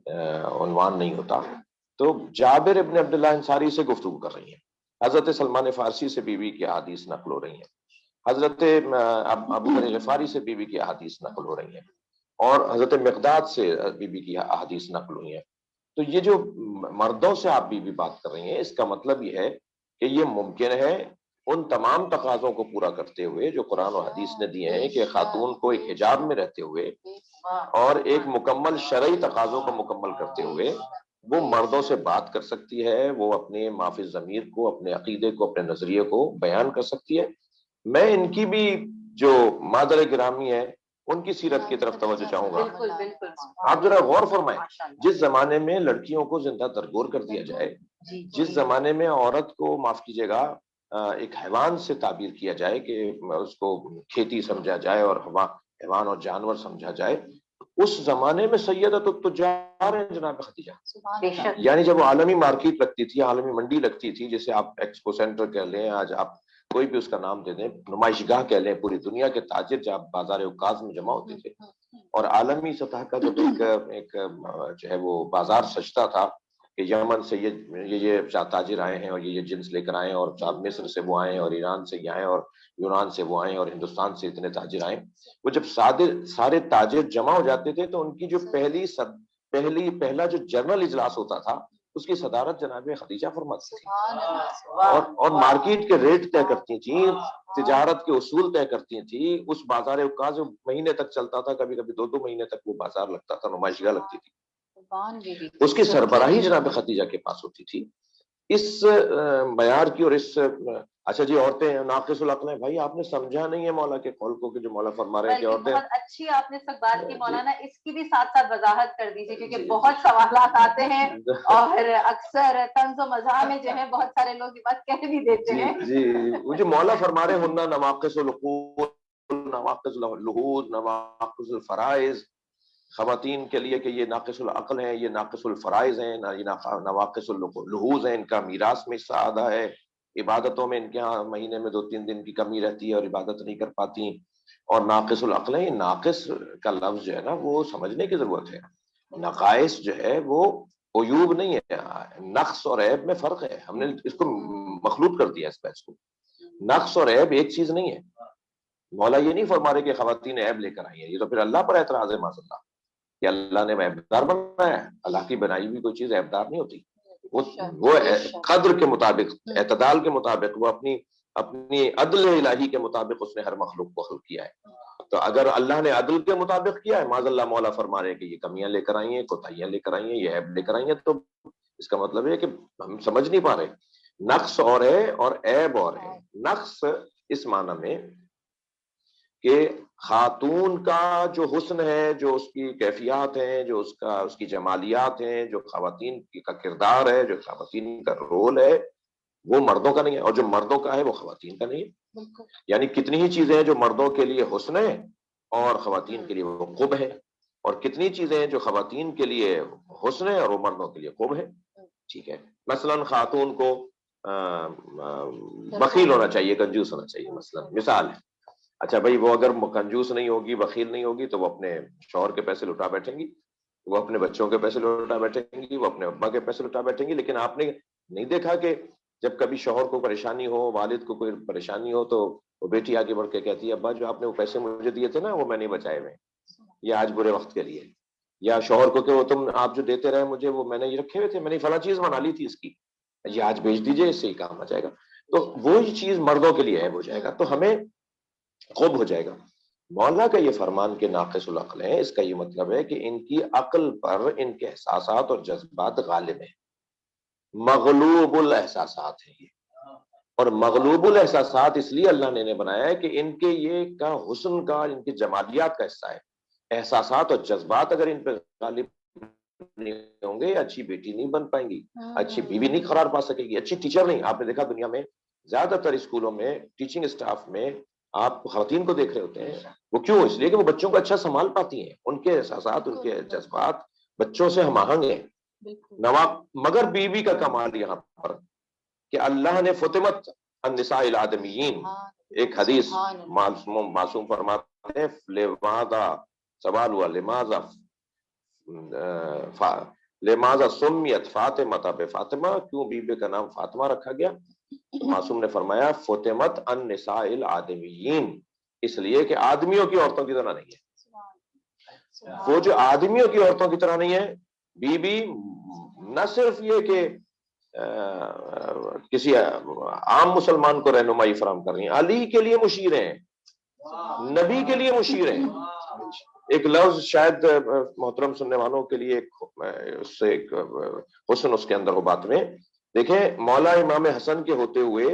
عنوان نہیں ہوتا. تو جابر ابن عبداللہ انصاری سے گفتگو کر رہی ہیں, حضرت سلمان فارسی سے بیوی کی احادیث نقل ہو رہی ہیں, حضرت ابو ذر غفاری سے بیوی کی احادیث نقل ہو رہی ہیں, اور حضرت مقداد سے بیوی کی احادیث نقل ہوئی ہیں. تو یہ جو مردوں سے آپ بیوی بات کر رہی ہیں, اس کا مطلب یہ ہے کہ یہ ممکن ہے ان تمام تقاضوں کو پورا کرتے ہوئے جو قرآن و حدیث نے دیے ہیں کہ خاتون کو ایک حجاب میں رہتے ہوئے اور ایک مکمل شرعی تقاضوں کو مکمل کرتے ہوئے وہ مردوں سے بات کر سکتی ہے, وہ اپنے معافی ضمیر کو, اپنے عقیدے کو, اپنے نظریے کو بیان کر سکتی ہے. میں ان کی بھی جو مادر گرامی ہے ان کی سیرت کی طرف توجہ چاہوں گا. بالکل بالکل آپ ذرا غور فرمائیں, جس زمانے میں لڑکیوں کو زندہ درگور کر دیا جائے, جس زمانے میں عورت کو معاف کیجیے گا ایک حیوان سے تعبیر کیا جائے کہ اس کو کھیتی سمجھا جائے اور حیوان اور جانور سمجھا جائے, اس زمانے میں سیدۃ التجار ہیں جناب خدیجہ. یعنی جب وہ عالمی مارکیٹ لگتی تھی, عالمی منڈی لگتی تھی, جسے آپ ایکسپو سینٹر کہہ لیں, آج آپ کوئی بھی اس کا نام دے دیں, نمائش گاہ کہہ لیں, پوری دنیا کے تاجر جب بازار عکاظ میں جمع ہوتے تھے اور عالمی سطح کا جب ایک جو ہے وہ بازار سجتا تھا کہ یمن سے یہ تاجر آئے ہیں اور یہ جنس لے کر آئے ہیں, اور مصر سے وہ آئے ہیں, اور ایران سے یہ آئے ہیں, اور یونان سے وہ آئے ہیں, اور ہندوستان سے اتنے تاجر آئے. وہ جب سارے تاجر جمع ہو جاتے تھے تو ان کی جو پہلا جو جنرل اجلاس ہوتا تھا اس کی صدارت جناب خدیجہ فرماتی تھی, اور مارکیٹ کے ریٹ طے کرتی تھیں, تجارت کے اصول طے کرتی تھیں. اس بازار عکاظ مہینے تک چلتا تھا, کبھی کبھی 2 مہینے تک وہ بازار لگتا تھا, نمائش گاہ لگتی تھی. اس کی سربراہی جناب خدیجہ کے پاس ہوتی تھی. اس معیار کی اور اس اچھا جی عورتیں ناقص العقل ہیں, بھائی آپ نے سمجھا نہیں ہے مولا کے قول کو کہ جو مولا فرما رہے ہیں کہ عورتیں. بہت اچھی آپ نے سب بات کی مولانا, اس کی بھی ساتھ ساتھ وضاحت کر دیجیے کیونکہ بہت سوالات آتے ہیں اور اکثر طنز و مزاح میں جو ہے بہت سارے لوگ یہ بات کہہ بھی دیتے ہیں. جی وہ جو مولا فرما رہے ہن نواقص العقول, نواقص اللحوظ, نواقص الفرائض, خواتین کے لیے کہ یہ ناقص العقل ہیں, یہ ناقص الفرائض ہیں, یہ نواقص اللحوظ ہیں, ان کا میراث میں حصہ آدھا ہے, عبادتوں میں ان کے ہاں مہینے میں 2-3 دن کی کمی رہتی ہے اور عبادت نہیں کر پاتی, اور ناقص العقل ہیں. یہ ناقص کا لفظ جو ہے نا وہ سمجھنے کی ضرورت ہے. نقائص جو ہے وہ عیوب نہیں ہے, نقص اور عیب میں فرق ہے. ہم نے اس کو مخلوط کر دیا اس بحث کو. نقص اور عیب ایک چیز نہیں ہے. مولا یہ نہیں فرما رہے کہ خواتین عیب لے کر آئی ہیں, یہ تو پھر اللہ پر اعتراض ہے معاذ اللہ کہ اللہ نے عیبدار بنایا ہے. اللہ کی بنائی ہوئی کوئی چیز عیبدار نہیں ہوتی. وہ قدر کے مطابق, اعتدال کے مطابق, وہ اپنی عدل الہی کے مطابق اس نے ہر مخلوق کو خلق کیا ہے. تو اگر اللہ نے عدل کے مطابق کیا ہے, معاذ اللہ مولا فرما رہے ہیں کہ یہ کمیاں لے کر آئی ہیں, کوتاہیاں لے کر آئی ہیں, یہ عیب لے کر آئی ہیں, تو اس کا مطلب ہے کہ ہم سمجھ نہیں پا رہے. نقص اور ہے اور عیب اور ہے. نقص اس معنی میں کہ خاتون کا جو حسن ہے, جو اس کی کیفیات ہیں, جو اس کی جمالیات ہیں, جو خواتین کا کردار ہے, جو خواتین کا رول ہے, وہ مردوں کا نہیں ہے, اور جو مردوں کا ہے وہ خواتین کا نہیں ہے. یعنی کتنی ہی چیزیں ہیں جو مردوں کے لیے حسن ہے اور خواتین کے لیے وہ قب ہے, اور کتنی چیزیں ہیں جو خواتین کے لیے حسن ہے اور وہ مردوں کے لیے قب ہے. ٹھیک ہے, مثلا خاتون کو بخیل ہونا چاہیے, کنجوس ہونا چاہیے, مثال ہے. اچھا بھائی, وہ اگر کنجوس نہیں ہوگی, بخیل نہیں ہوگی, تو وہ اپنے شوہر کے پیسے لٹا بیٹھیں گی, وہ اپنے بچوں کے پیسے لٹا بیٹھیں گی, وہ اپنے ابا کے پیسے لٹا بیٹھیں گی. لیکن آپ نے نہیں دیکھا کہ جب کبھی شوہر کو پریشانی ہو, والد کو کوئی پریشانی ہو, تو وہ بیٹی آگے بڑھ کے کہتی ہے ابا جو آپ نے وہ پیسے مجھے دیے تھے نا وہ میں نہیں بچائے ہوئے, یہ آج برے وقت کے لیے. یا شوہر کو کہ وہ آپ جو دیتے رہے مجھے وہ میں نے یہ رکھے ہوئے تھے, میں نے فلاں چیز بنا لی تھی اس کی, یہ آج بیچ دیجئے, اس سے ہی کام آ جائے گا. تو وہی چیز مردوں کے لیے عیب ہو جائے گا, تو ہمیں خوب ہو جائے گا. مولا کا یہ فرمان کے ناقص العقل ہیں, اس کا یہ مطلب ہے کہ ان کی عقل پر ان کے احساسات اور جذبات غالب ہیں, مغلوب الاحساسات ہیں یہ. اور مغلوب الاحساسات اس لیے اللہ نے انہیں بنایا ہے کہ ان کے یہ کا حسن کا, ان کی جمالیات کا حصہ ہے. احساسات اور جذبات اگر ان پہ غالب نہیں ہوں گے, اچھی بیٹی نہیں بن پائیں گی, اچھی بیوی نہیں قرار پا سکے گی, اچھی ٹیچر نہیں. آپ نے دیکھا دنیا میں زیادہ تر اسکولوں میں ٹیچنگ اسٹاف میں آپ خواتین کو دیکھ رہے ہوتے ہیں. وہ کیوں؟ اس لیے کہ وہ بچوں کو اچھا سنبھال پاتی ہیں, ان کے احساسات, ان کے جذبات بچوں سے ہم آہنگ ہیں. مگر بیوی کا کمال یہاں پر کہ اللہ نے فطمت النساء الآدمیین, ایک حدیث معصوم فرماتے ہیں لماذا، سوال ہوا لماذا سمیت فاطمہ بفاطمہ، کیوں بی بی کا نام فاطمہ رکھا گیا؟ معصوم نے فرمایا فطمت عن نساء الآدمیین، اس لیے کہ آدمیوں کی عورتوں کی طرح نہیں ہے، وہ جو آدمیوں کی عورتوں کی طرح نہیں ہے، بی بی نہ صرف یہ کہ کسی عام مسلمان کو رہنمائی فراہم کر رہی ہیں، علی کے لیے مشیر ہیں، نبی کے لیے مشیر ہیں۔ ایک لفظ شاید محترم سننے والوں کے لیے اس سے ایک حسن اس کے اندر ہو بات میں، دیکھیں مولا امام حسن کے ہوتے ہوئے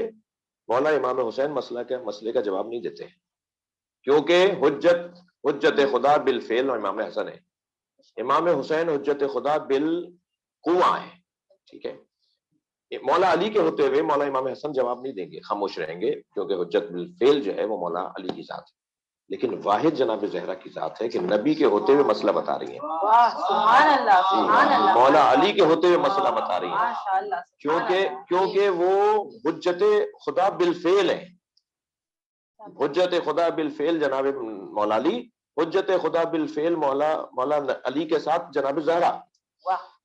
مولا امام حسین مسئلے کا جواب نہیں دیتے، کیونکہ حجت خدا بالفعل امام حسن ہے، امام حسین حجت خدا بالقوہ ہے، ٹھیک ہے۔ مولا علی کے ہوتے ہوئے مولا امام حسن جواب نہیں دیں گے، خاموش رہیں گے، کیونکہ حجت بالفعل جو ہے وہ مولا علی کی ذات ہے، لیکن واحد جناب زہرا کی ذات ہے کہ نبی کے ہوتے ہوئے مسئلہ بتا رہی ہیں، سبحان اللہ سبحان اللہ، مولا علی کے ہوتے ہوئے مسئلہ بتا رہی ہیں، کیونکہ وہ حجت خدا بالفعل ہے، حجت خدا بالفعل جناب مولا علی، حجت خدا بالفعل مولا علی کے ساتھ جناب زہرا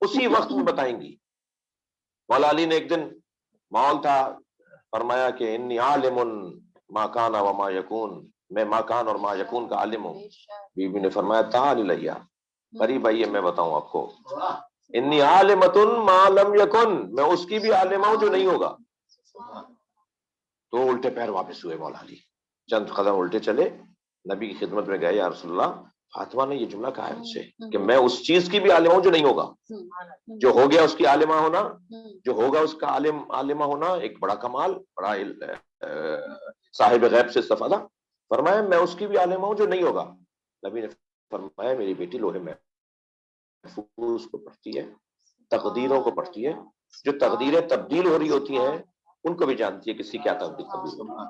اسی وقت میں بتائیں گی۔ مولا علی نے ایک دن ماحول تھا، فرمایا کہ انی عالم ما کان و ما یکون، میں ما کان اور ما یکون کا عالم ہوں۔ بی بی نے فرمایا تعال الیہ، قریب آئیے میں بتاؤں آپ کو، انی عالمۃ ما لم یکن، میں اس کی بھی عالمہ ہوں جو نہیں ہوگا۔ تو الٹے پیر واپس ہوئے مولا علی، چند قدم الٹے چلے، نبی کی خدمت میں گئے، یا رسول اللہ فاطمہ نے یہ جملہ کہا ہے مجھ سے کہ میں اس چیز کی بھی عالمہ ہوں جو نہیں ہوگا، جو ہو گیا اس کی عالمہ ہونا، جو ہوگا اس کا عالمہ ہونا ایک بڑا کمال، بڑا صاحب غیب سے استفادہ۔ فرمایا میں اس کی بھی عالمہ ہوں جو نہیں ہوگا۔ نبی نے فرمایا میری بیٹی لوہے محفوظ کو پڑھتی ہے، تقدیروں کو پڑھتی ہے، جو تقدیریں تبدیل ہو رہی ہوتی ہیں ان کو بھی جانتی ہے کس کی کیا تبدیل ہو رہی ہے۔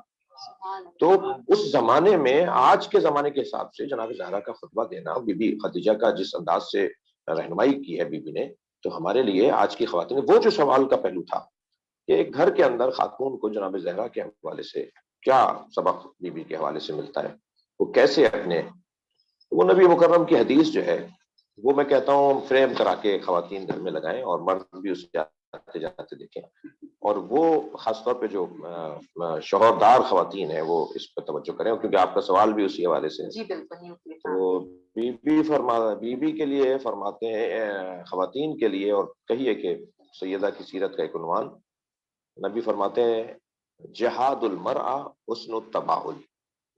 تو اس زمانے میں آج کے زمانے کے حساب سے جناب زہرا کا خطبہ دینا، بی بی خدیجہ کا جس انداز سے رہنمائی کی ہے بی بی نے، تو ہمارے لیے آج کی خواتین، وہ جو سوال کا پہلو تھا کہ ایک گھر کے اندر خاتون کو جناب زہرا کے حوالے سے کیا سبق بی بی کے حوالے سے ملتا ہے، وہ کیسے اپنے وہ نبی مکرم کی حدیث جو ہے وہ میں کہتا ہوں فریم کرا کے خواتین گھر میں لگائیں اور مرد بھی اس کے آتے جاتے دیکھیں، اور وہ خاص طور پہ جو شوہردار خواتین ہیں وہ اس پر توجہ کریں، کیونکہ آپ کا سوال بھی اسی حوالے سے جی بالکل۔ تو بی بی کے لیے فرماتے ہیں خواتین کے لیے، اور کہیے کہ سیدہ کی سیرت کا ایک عنوان نبی فرماتے ہیں جہاد المرأہ حسن التباہل۔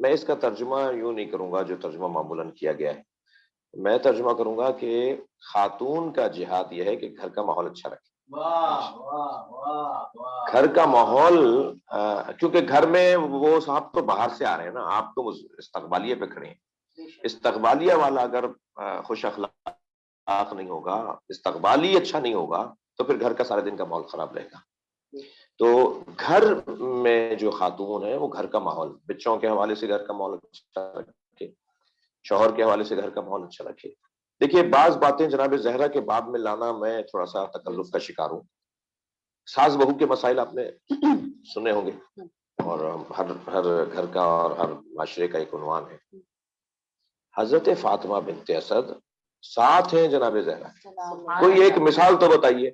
میں اس کا ترجمہ یوں نہیں کروں گا جو ترجمہ معمولاً کیا گیا ہے، میں ترجمہ کروں گا کہ خاتون کا جہاد یہ ہے کہ گھر کا ماحول اچھا رکھے، گھر کا ماحول، کیونکہ گھر میں وہ صاحب تو باہر سے آ رہے ہیں نا، آپ تو استقبالیے پہ کھڑے ہیں، استقبالیہ والا اگر خوش اخلاق نہیں ہوگا، استقبالی اچھا نہیں ہوگا تو پھر گھر کا سارے دن کا ماحول خراب رہے گا۔ تو گھر میں جو خاتون ہے وہ گھر کا ماحول، بچوں کے حوالے سے گھر کا ماحول اچھا رکھے، شوہر کے حوالے سے گھر کا ماحول اچھا رکھے۔ دیکھیے بعض باتیں جناب زہرا کے باب میں لانا میں تھوڑا سا تکلف کا شکار ہوں۔ ساس بہو کے مسائل آپ نے سنے ہوں گے، اور ہر گھر کا اور ہر معاشرے کا ایک عنوان ہے۔ حضرت فاطمہ بنت اسد ساتھ ہیں جناب زہرا، کوئی ایک مثال تو بتائیے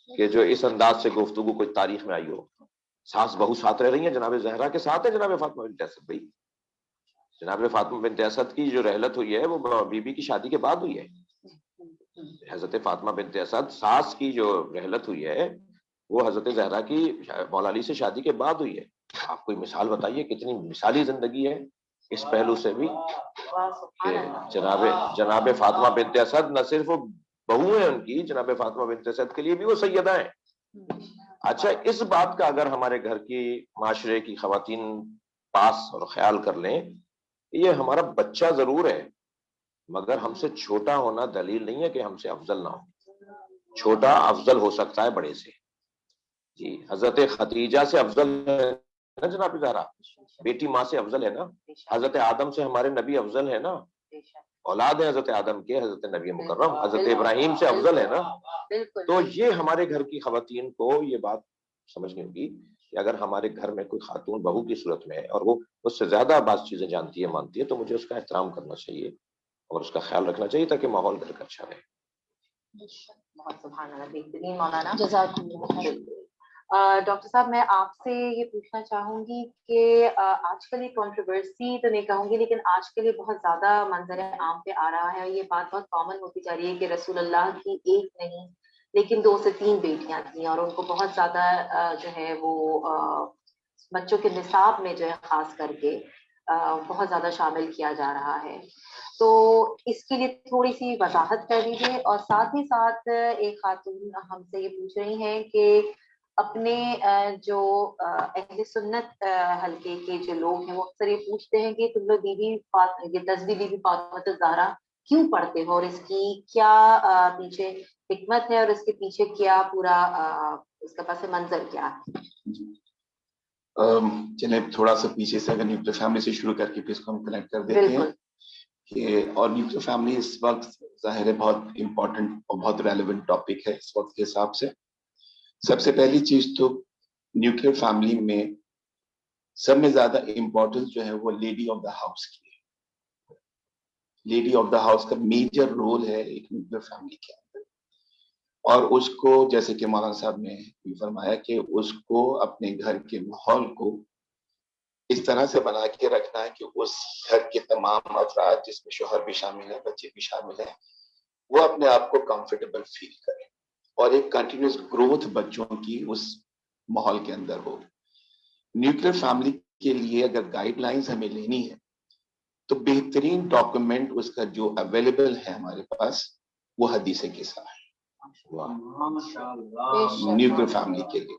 کہ جو اس انداز سے گفتگو کوئی تاریخ میں آئی ہو۔ ساس بہو ساتھ رہ رہی ہیں جناب زہرا کے ساتھ ہے جناب فاطمہ بنت اسد۔ بھائی جناب فاطمہ بنت اسد کی جو رحلت ہوئی ہے وہ بی بی کی شادی کے بعد ہوئی ہے۔ حضرت فاطمہ بنت اسد ساس کی جو رحلت ہوئی ہے وہ حضرت زہرا کی مولا علی سے شادی کے بعد ہوئی ہے۔ آپ کوئی مثال بتائیے، کتنی مثالی زندگی ہے اس پہلو سے بھی کہ جناب فاطمہ بنت اسد نہ صرف وہ بہو ہیں ان کی، جناب فاطمہ بنت اسد کے لیے بھی وہ سیدہ ہیں۔ اچھا اس بات کا اگر ہمارے گھر کی معاشرے کی خواتین پاس اور خیال کر لیں، یہ ہمارا بچہ ضرور ہے مگر ہم سے چھوٹا ہونا دلیل نہیں ہے کہ ہم سے افضل نہ ہو۔ چھوٹا افضل ہو سکتا ہے بڑے سے، جی حضرت خدیجہ سے افضل ہے نا جناب زہرا، بیٹی ماں سے افضل ہے نا، حضرت آدم سے ہمارے نبی افضل ہے نا، اولاد ہے حضرت آدم کے، حضرت نبی مکرم حضرت ابراہیم سے افضل ہے نا۔ تو یہ ہمارے گھر کی خواتین کو یہ بات سمجھنی ہوگی کہ اگر ہمارے گھر میں کوئی خاتون بہو کی صورت میں ہے اور وہ اس سے زیادہ بعض چیزیں جانتی ہے مانتی ہے تو مجھے اس کا احترام کرنا چاہیے اور اس کا خیال رکھنا چاہیے تاکہ ماحول گھر کا اچھا رہے. بہت سبحان اللہ، بہترین مولانا. جزاک اللہ. ڈاکٹر صاحب میں آپ سے یہ پوچھنا چاہوں گی کہ آج کل یہ کنٹروورسی تو نہیں کہوں گی لیکن آج کل یہ بہت زیادہ منظر عام پہ آ رہا ہے. یہ بات بہت کامن ہوتی جا رہی ہے کہ رسول اللہ کی ایک نہیں لیکن 2 سے 3 بیٹیاں تھیں اور ان کو بہت زیادہ جو ہے وہ بچوں کے نصاب میں جو ہے خاص کر کے بہت زیادہ شامل کیا جا رہا ہے. تو اس کے لیے تھوڑی سی وضاحت کر دیجیے. اور ساتھ ہی ساتھ ایک خاتون ہم سے یہ پوچھ رہی ہیں کہ اپنے جو اہل سنت حلقے کے جو لوگ ہیں وہ اکثر یہ پوچھتے ہیں کہ تم لوگ یہ تسبیح بی بی فاطمہ الزہرا کیوں پڑھتے ہو اور اس کی کیا پیچھے حکمت ہے اور اس کے پیچھے کیا پورا اس کا پس منظر کیا ہے. چلیں تھوڑا سا پیچھے سے اگر نیوکلیر فیملی سے شروع کر کے پھر اس کو ہم کنیکٹ کر دیتے ہیں کہ اور نیوکلیر فیملی اس وقت ظاہر ہے بہت امپورٹنٹ اور بہت ریلیونٹ ٹاپک ہے اس وقت کے حساب سے. سب سے پہلی چیز تو نیوکلیر فیملی میں سب میں زیادہ امپورٹنس جو ہے وہ لیڈی آف دا ہاؤس کی ہے. لیڈی آف دا ہاؤس کا میجر رول ہے ایک نیوکلیر فیملی کے اندر اور اس کو جیسے کہ مولانا صاحب نے فرمایا کہ اس کو اپنے گھر کے ماحول کو اس طرح سے بنا کے رکھنا ہے کہ اس گھر کے تمام افراد جس میں شوہر بھی شامل ہے بچے بھی شامل ہیں وہ اپنے آپ کو کمفرٹیبل فیل کریں اور ایک کنٹینیوس گروتھ بچوں کی اس ماحول کے اندر ہو. نیوکلیر فیملی کے لیے اگر گائیڈ لائنز ہمیں لینی ہے تو بہترین ڈاکومنٹ اس کا جو اویلیبل ہے ہمارے پاس وہ حدیث قصہ ہے نیوکلیر فیملی کے لیے.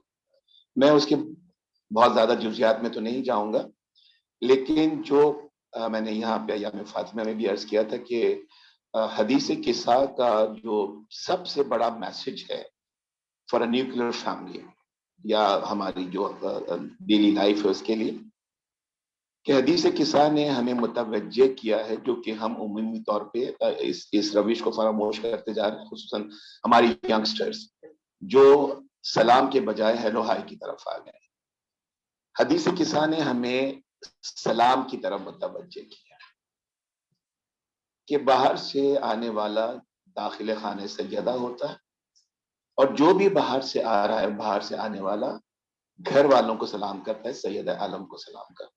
میں اس کے بہت زیادہ جزیات میں تو نہیں جاؤں گا لیکن جو میں نے یہاں پہ ایام فاطمہ میں بھی عرض کیا تھا کہ حدیث قصہ کا جو سب سے بڑا میسج ہے فار اے نیوکلیر فیملی یا ہماری جو ڈیلی لائف ہے اس کے لیے کہ حدیث قصہ نے ہمیں متوجہ کیا ہے جو کہ ہم عمومی طور پہ اس روش کو فراموش کرتے جا رہے ہیں خصوصاً ہماری ینگسٹرز جو سلام کے بجائے ہیلو ہائی کی طرف آ گئے. حدیث قصہ نے ہمیں سلام کی طرف متوجہ کیا کہ باہر سے آنے والا داخل خانہ سیدہ ہوتا ہے اور جو بھی باہر سے آ رہا ہے باہر سے آنے والا گھر والوں کو سلام کرتا ہے سید عالم کو سلام کرتا ہے.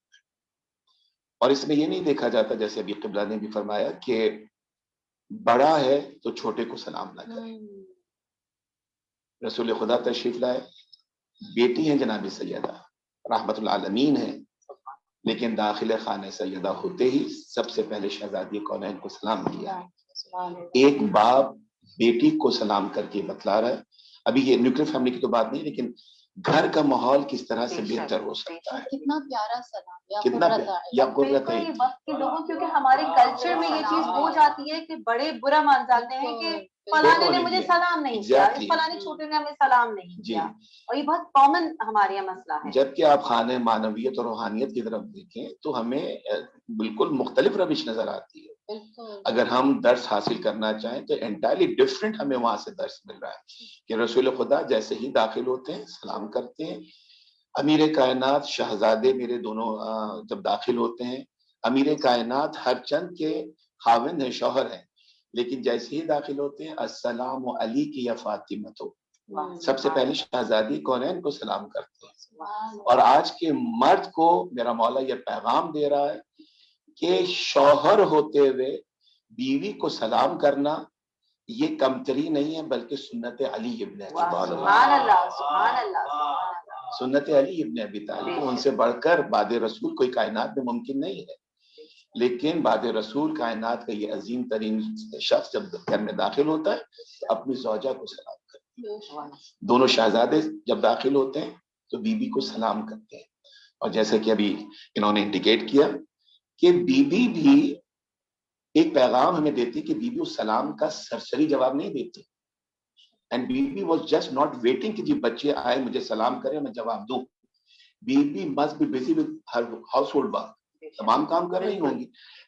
اور اس میں یہ نہیں دیکھا جاتا جیسے ابھی قبلہ نے بھی فرمایا کہ بڑا ہے تو چھوٹے کو سلام نہ کرے. رسول خدا تشریف لائے بیٹی ہیں جناب سیدہ رحمت العالمین ہیں لیکن داخل خانہ سیدہ ہوتے ہی سب سے پہلے شہزادی کونین کو سلام کیا. ایک باپ بیٹی کو سلام کر کے بتلا رہا ہے. ابھی یہ نیوکلیر فیملی کی تو بات نہیں لیکن گھر کا ماحول کس طرح سے بہتر ہو سکتا ہے. کتنا پیارا سلام کتنا یا قرۃ عین وقت کے لوگوں کیونکہ ہمارے کلچر میں یہ چیز ہو جاتی ہے کہ بڑے برا مان جاتے ہیں کہ فلانے نے مجھے سلام نہیں کیا اس فلانے چھوٹے نے ہمیں سلام نہیں کیا اور یہ بہت کامن ہمارے یہاں مسئلہ ہے. جبکہ آپ خانہ معنویت اور روحانیت کی طرف دیکھیں تو ہمیں بالکل مختلف روش نظر آتی ہے. اگر ہم درس حاصل کرنا چاہیں تو انٹائرلی ڈفرینٹ ہمیں وہاں سے درس مل رہا ہے کہ رسول خدا جیسے ہی داخل ہوتے ہیں سلام کرتے ہیں. امیر کائنات شہزادے میرے دونوں جب داخل ہوتے ہیں امیر کائنات ہر چند کے خاوند ہیں شوہر ہیں لیکن جیسے ہی داخل ہوتے ہیں السلام علیک یا فاطمہ تو سب سے پہلے شہزادی کونین کو سلام کرتے ہیں. اور آج کے مرد کو میرا مولا یہ پیغام دے رہا ہے کہ شوہر ہوتے ہوئے بیوی کو سلام کرنا یہ کمتری نہیں ہے بلکہ سنت علی ابن سنت علی ابن ابی طالب ان سے بڑھ کر بعد رسول کوئی کائنات میں ممکن نہیں ہے. لیکن بعد رسول کائنات کا یہ عظیم ترین شخص جب گھر میں داخل ہوتا ہے اپنی زوجہ کو سلام کرتے ہیں. دونوں شہزادے جب داخل ہوتے ہیں تو بیوی کو سلام کرتے ہیں. اور جیسے کہ ابھی انہوں نے انڈیکیٹ کیا کہ بیوی بھی ایک پیغام ہمیں دیتی کہ بیوی اس سلام کا سرسری جواب نہیں دیتی. اینڈ بیوی واز جسٹ ناٹ ویٹنگ کہ جی بچے آئے مجھے سلام کرے میں جواب دوں. بیوی must be busy with her household work. تمام کام کر رہی ہوں گی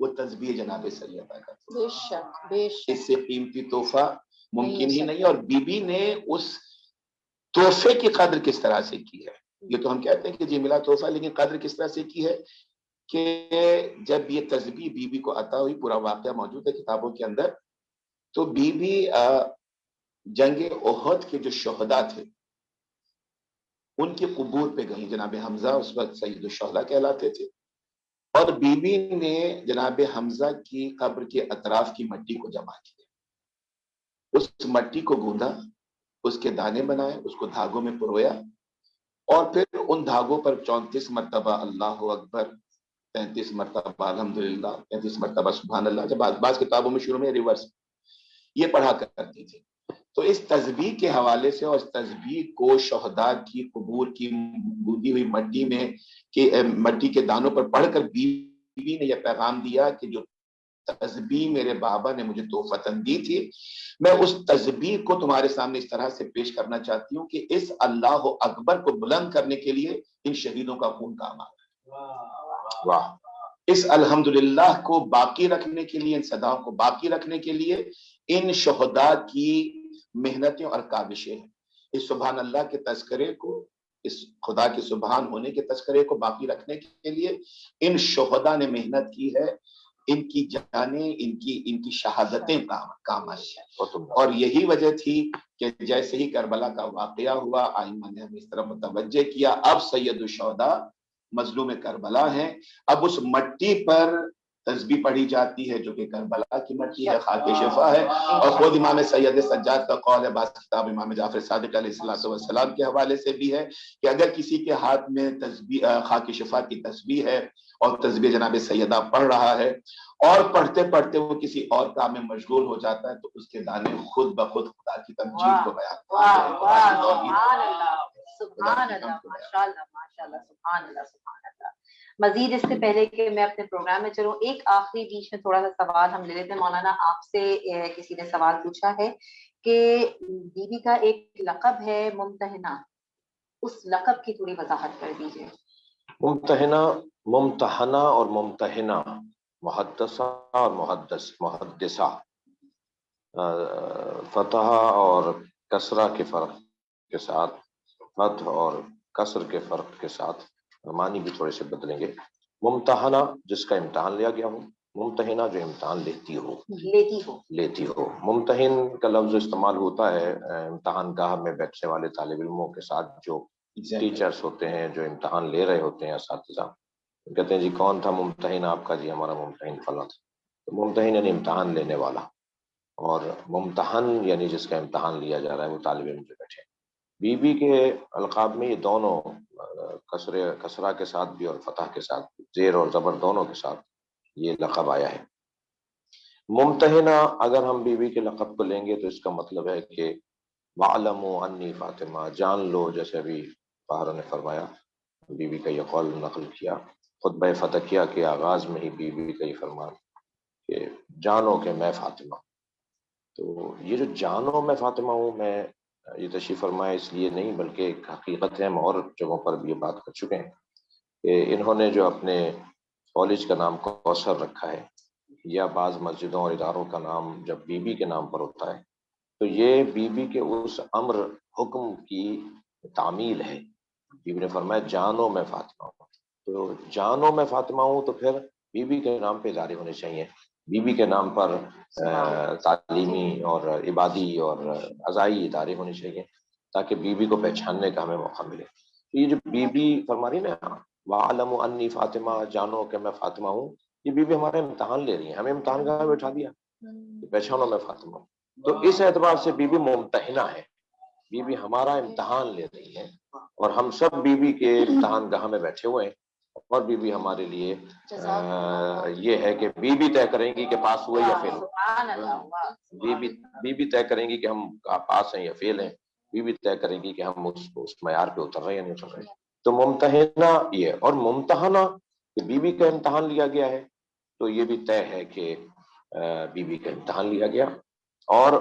وہ تسبیح جناب سیدہ کا بے شک بے شک، اس سے قیمتی تحفہ ممکن ہی نہیں. اور بی بی نے اس تحفے کی قدر کس طرح سے کی ہے. یہ تو ہم کہتے ہیں کہ جی ملا تحفہ، لیکن قدر کس طرح سے کی ہے کہ جب یہ تسبیح بی بی کو عطا ہوئی، پورا واقعہ موجود ہے کتابوں کے اندر، تو بی بی جنگ احد کے جو شہداء تھے ان کے قبور پہ گئی. جناب حمزہ اس وقت سید الشہداء کہلاتے تھے، اور بی بی نے جناب حمزہ کی قبر کے اطراف کی مٹی کو جمع کیا، اس مٹی کو گوندا، اس کے دانے بنائے، اس کو دھاگوں میں پرویا، اور پھر ان دھاگوں پر 34 مرتبہ اللہ اکبر، 33 مرتبہ الحمدللہ، 33 مرتبہ سبحان اللہ، جب بعض کتابوں میں شروع میں ریورس یہ پڑھا کرتی تھی. تو اس تسبیح کے حوالے سے، اور اس تسبیح کو شہداء کی قبور کی گوندی ہوئی مٹی میں مٹی کے دانوں پر پڑھ کر بی بی نے یہ پیغام دیا کہ جو تسبیح میرے بابا نے مجھے تحفتاً دی تھی، میں اس تسبیح کو تمہارے سامنے اس طرح سے پیش کرنا چاہتی ہوں کہ اس اللہ اکبر کو بلند کرنے کے لیے ان شہیدوں کا خون کام آ رہا ہے. واہ! اس الحمدللہ کو باقی رکھنے کے لیے، ان صداؤں کو باقی رکھنے کے لیے ان شہداء کی محنتیں اور کاوشیں ہیں. اس سبحان اللہ کے تذکرے کو، اس خدا کے سبحان ہونے کے تذکرے کو باقی رکھنے کے لیے ان شہداء نے محنت کی ہے. ان کی جانیں، ان کی شہادتیں کام آئی ہیں. اور یہی وجہ تھی کہ جیسے ہی کربلا کا واقعہ ہوا، آئمہ نے ہمیں اس طرح متوجہ کیا، اب سید الشہداء مظلوم کربلا ہیں، اب اس مٹی پر تسبیح پڑھی جاتی ہے جو کہ کربلا کی مٹی ہے، خاک شفا ہے. اور خود امام سید سجاد کا قول ہے، بعض کتاب امام جعفر صادق علیہ السلام کے حوالے سے بھی ہے کہ اگر کسی کے ہاتھ میں تسبیح خاک شفا کی تسبیح ہے اور تسبیح جناب سیدہ پڑھ رہا ہے، اور پڑھتے پڑھتے وہ کسی اور کام میں مشغول ہو جاتا ہے، تو اس کے دانے خود بخود خدا کی تمجید کو بیان مزید اس سے پہلے کہ میں اپنے پروگرام میں چلوں، ایک آخری بیچ میں تھوڑا سا سوال ہم لے لیتے ہیں. مولانا آپ سے کسی نے سوال پوچھا ہے کہ بی بی کا ایک لقب ہے ممتحنہ، اس لقب کی تھوڑی وضاحت کر دیجیے. ممتحنہ اور ممتحنہ، محدثہ اور محدثہ، فتح اور کسرہ کے فرق کے ساتھ، فتح اور کسر کے فرق کے ساتھ معنی بھی تھوڑے سے بدلیں گے. ممتحنہ جس کا امتحان لیا گیا ہو، ممتحنہ جو امتحان لیتی ہو. ممتحن کا لفظ استعمال ہوتا ہے امتحان گاہ میں بیٹھنے والے طالب علموں کے ساتھ، جو ٹیچرز ہوتے ہیں جو امتحان لے رہے ہوتے ہیں، اساتذہ کہتے ہیں جی کون تھا ممتحن آپ کا؟ جی ہمارا ممتحن فلاں تھا. تو ممتحن یعنی امتحان لینے والا، اور ممتحن یعنی جس کا امتحان لیا جا رہا ہے وہ طالب علم جو بیٹھے. بی بی کے القاب میں یہ دونوں کسرہ کے ساتھ بھی اور فتح کے ساتھ، زیر اور زبر دونوں کے ساتھ یہ لقب آیا ہے. ممتحنہ اگر ہم بی بی کے لقب کو لیں گے تو اس کا مطلب ہے کہ وَعْلَمُوا انی فاطمہ، جان لو، جیسے ابھی طاہرہ نے فرمایا، بی بی کا یہ قول نقل کیا خطبہ فتحیہ کے آغاز میں ہی بی بی کا یہ فرمان کہ جانو کہ میں فاطمہ. تو یہ جو جانو میں فاطمہ ہوں، میں یہ تشریف فرمایا اس لیے نہیں بلکہ ایک حقیقت ہے، ہم اور جگہوں پر بھی یہ بات کر چکے ہیں کہ انہوں نے جو اپنے کالج کا نام کوثر رکھا ہے، یا بعض مسجدوں اور اداروں کا نام جب بی بی کے نام پر ہوتا ہے، تو یہ بی بی کے اس امر حکم کی تعمیل ہے. بی بی نے فرمایا جانو میں فاطمہ ہوں، تو جانو میں فاطمہ ہوں، تو پھر بی بی کے نام پہ ادارے ہونے چاہیے، بی بی کے نام پر تعلیمی اور عبادی اور عزائی ادارے ہونے چاہیے تاکہ بی بی کو پہچاننے کا ہمیں موقع ملے. تو یہ جو بی بی فرما رہی نا وَعْلَمُوا أَنِّي فاطمہ، جانو کہ میں فاطمہ ہوں، یہ بی بی ہمارا امتحان لے رہی ہیں، ہمیں امتحان گاہ میں بٹھا دیا، پہچانو میں فاطمہ ہوں. تو اس اعتبار سے بی بی ممتحنہ ہے، بی بی ہمارا امتحان لے رہی ہے، اور ہم سب بی بی کے امتحان گاہ میں بیٹھے ہوئے ہیں. اور بی بی ہمارے لیے یہ ہے کہ بی بی طے کریں گی کہ پاس ہوئے یا فیل ہوئے، بی بی طے کریں گی کہ ہم پاس ہیں یا فیل ہیں، بی بی طے کریں گی کہ ہم اس معیار پہ اتر رہے ہیں یا نہیں اتر رہے. تو ممتحنہ یہ، اور ممتحنہ کہ بی بی کا امتحان لیا گیا ہے، تو یہ بھی طے ہے کہ بی بی کا امتحان لیا گیا. اور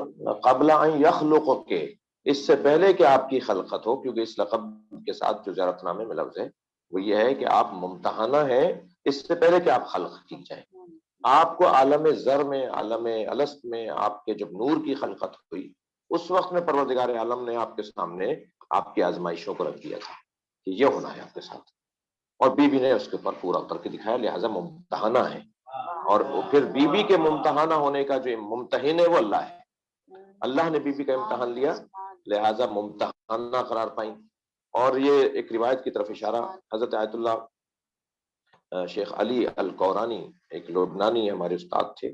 قبل ان یخلق کے، اس سے پہلے کہ آپ کی خلقت ہو، کیونکہ اس لقب کے ساتھ جو زیارت نامے میں لفظ ہے وہ یہ ہے کہ آپ ممتحنہ ہیں اس سے پہلے کہ آپ خلق کی جائیں. آپ کو عالم زر میں، عالم الست میں آپ کے جب نور کی خلقت ہوئی، اس وقت میں پروردگار عالم نے آپ کے سامنے آپ کی آزمائشوں کو رکھ دیا تھا کہ یہ ہونا ہے آپ کے ساتھ، اور بی بی نے اس کے اوپر پورا کر کے دکھایا، لہٰذا ممتحنہ ہے۔ اور پھر بی بی کے ممتحنہ ہونے کا جو ممتحن ہے وہ اللہ ہے، اللہ نے بی بی کا امتحان لیا، لہٰذا ممتحنہ قرار پائیں۔ اور یہ ایک روایت کی طرف اشارہ، حضرت آیت اللہ شیخ علی القورانی ایک لبنانی ہمارے استاد تھے،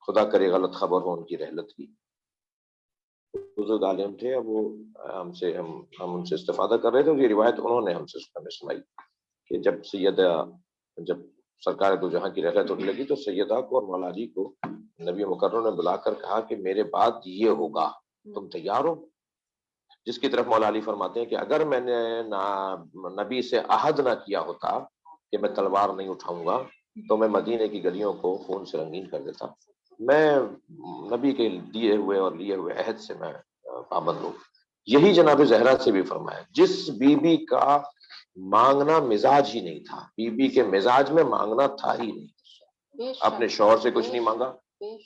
خدا کرے غلط خبر ہو ان کی رحلت کی، بزرگ عالم تھے۔ اب وہ ہم ان سے استفادہ کر رہے تھے، یہ روایت انہوں نے ہم سے سنائی کہ جب سرکار دو جہاں کی رحلت ہونے لگی تو سیدہ کو اور مولا علی کو نبی مکرم نے بلا کر کہا کہ میرے بعد یہ ہوگا، تم تیار ہو؟ جس کی طرف مولا علی فرماتے ہیں کہ اگر میں نے نبی سے عہد نہ کیا ہوتا کہ میں تلوار نہیں اٹھاؤں گا تو میں مدینے کی گلیوں کو خون سے رنگین کر دیتا، میں نبی کے دیے ہوئے اور لیے ہوئے عہد سے میں پابند ہوں۔ یہی جناب زہرا سے بھی فرمایا، جس بی بی کا مانگنا مزاج ہی نہیں تھا، بی بی کے مزاج میں مانگنا تھا ہی نہیں، اپنے شوہر سے کچھ نہیں مانگا،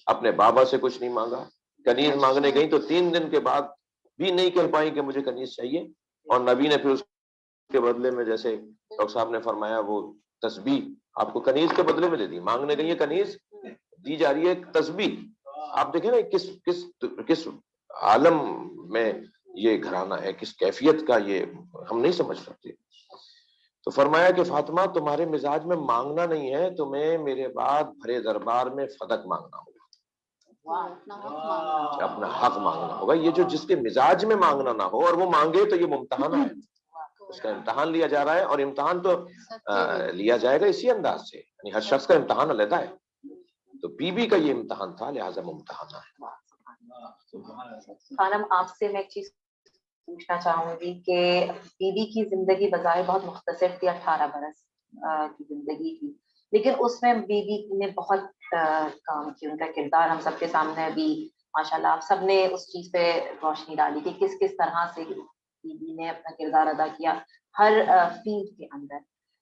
اپنے بابا سے کچھ نہیں مانگا، کنیز مانگنے گئی تو 3 دن کے بعد بھی نہیں کہہ پائی کہ مجھے کنیز چاہیے، اور نبی نے پھر اس کے بدلے میں، جیسے ڈاکٹر صاحب نے فرمایا، وہ تسبیح آپ کو کنیز کے بدلے میں دے دی، مانگنے گئی ہے کنیز، دی جا رہی ہے تسبیح۔ آپ دیکھیں نا کس عالم میں یہ گھرانہ ہے، کس کیفیت کا، یہ ہم نہیں سمجھ سکتے۔ تو فرمایا کہ فاطمہ تمہارے مزاج میں مانگنا نہیں ہے، تمہیں میرے بعد بھرے دربار میں فدق مانگنا ہوگا، اپنا حق مانگنا ہوگا۔ یہ جو جس کے مزاج میں مانگنا نہ ہو اور وہ مانگے تو یہ ممتحن ہے، اس کا امتحان لیا جا رہا ہے، اور امتحان تو لیا جائے گا اسی انداز سے، یعنی ہر شخص کا امتحان علیحدہ ہے، تو بی بی کا یہ امتحان تھا، لہٰذا ممتحنہ ہے۔ خانم آپ سے میں ایک چیز پوچھنا چاہوں گی کہ بی بی کی زندگی بظاہر بہت مختصر تھی، 18 برس کی زندگی تھی، لیکن اس میں بی بی نے بہت کام کی، ان کا کردار ہم سب کے سامنے ابھی ماشاءاللہ آپ سب نے اس چیز پہ روشنی ڈالی کہ کس طرح سے بی بی نے اپنا کردار ادا کیا ہر فیلڈ کے اندر۔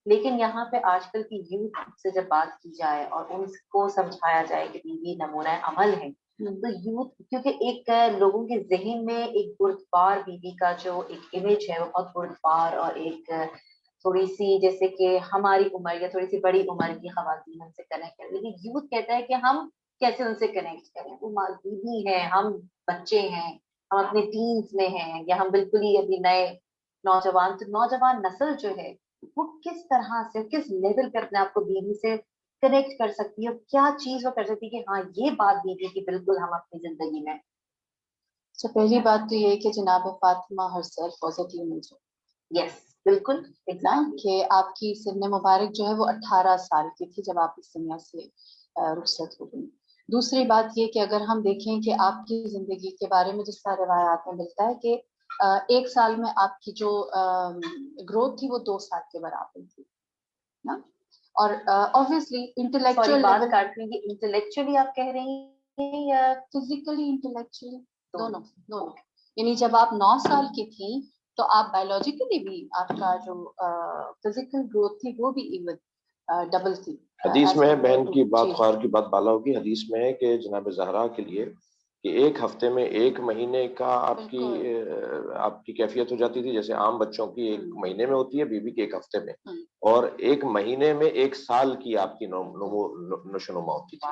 لیکن یہاں پہ آج کل کی یوتھ سے جب بات کی جائے اور ان کو سمجھایا جائے کہ بی بی نمونہ عمل ہے، تو یوتھ، کیونکہ ایک لوگوں کے ذہن میں ایک بردبار بی بی کا جو ایک امیج ہے وہ بہت بردبار اور ایک تھوڑی سی جیسے کہ ہماری عمر یا تھوڑی سی بڑی عمر کی خواتین ہم سے کنیکٹ کریں، لیکن یوتھ کہتا ہے کہ ہم کیسے ان سے کنیکٹ کریں، وہ بی بی ہے، ہم بچے ہیں، ہم اپنے ٹینز میں ہیں، یا ہم بالکل ہی ابھی نئے نوجوان، تو نوجوان نسل جو ہے وہ کس طرح سے کس لیول پہ اپنے آپ کو بی بی سے کنیکٹ کر سکتی ہے، اور کیا چیز وہ کر سکتی ہے کہ ہاں یہ بات بی بی کی بالکل ہم اپنی زندگی میں۔ تو پہلی بات تو یہ کہ جناب Fatima herself was a teenager, yes بالکل کہ آپ کی سن مبارک جو ہے وہ 18 سال کی تھی جب آپ اس دنیا سے رخصت ہو گئی۔ دوسری بات یہ کہ اگر ہم دیکھیں کہ آپ کی زندگی کے بارے میں جس طرح روایات میں ملتا ہے کہ 1 سال میں آپ کی جو گروتھ تھی وہ 2 سال کے برابر تھی نا، اور obviously انٹلیکچوئل بات کاٹنے کی، انٹلیکچولی آپ کہہ رہی ہیں یا فزیکلی انٹلیکچولی دونوں، یعنی جب آپ 9 سال کی تھیں تو آپ بایولوجیکلی بھی آپ کا جو فزیکل گروتھ تھی وہ بھی ایون ڈبل تھی۔ حدیث میں ہے، بہن کی بات خواہر کی بات بالا ہوگی، حدیث میں ہے کہ جناب زہرا کے لیے کہ 1 ہفتے میں 1 مہینے کا آپ کی کیفیت ہو جاتی تھی، جیسے عام بچوں کی 1 مہینے میں ہوتی ہے، بی بی کے 1 ہفتے میں، اور 1 مہینے میں 1 سال کی آپ کی نشو و نما ہوتی تھی۔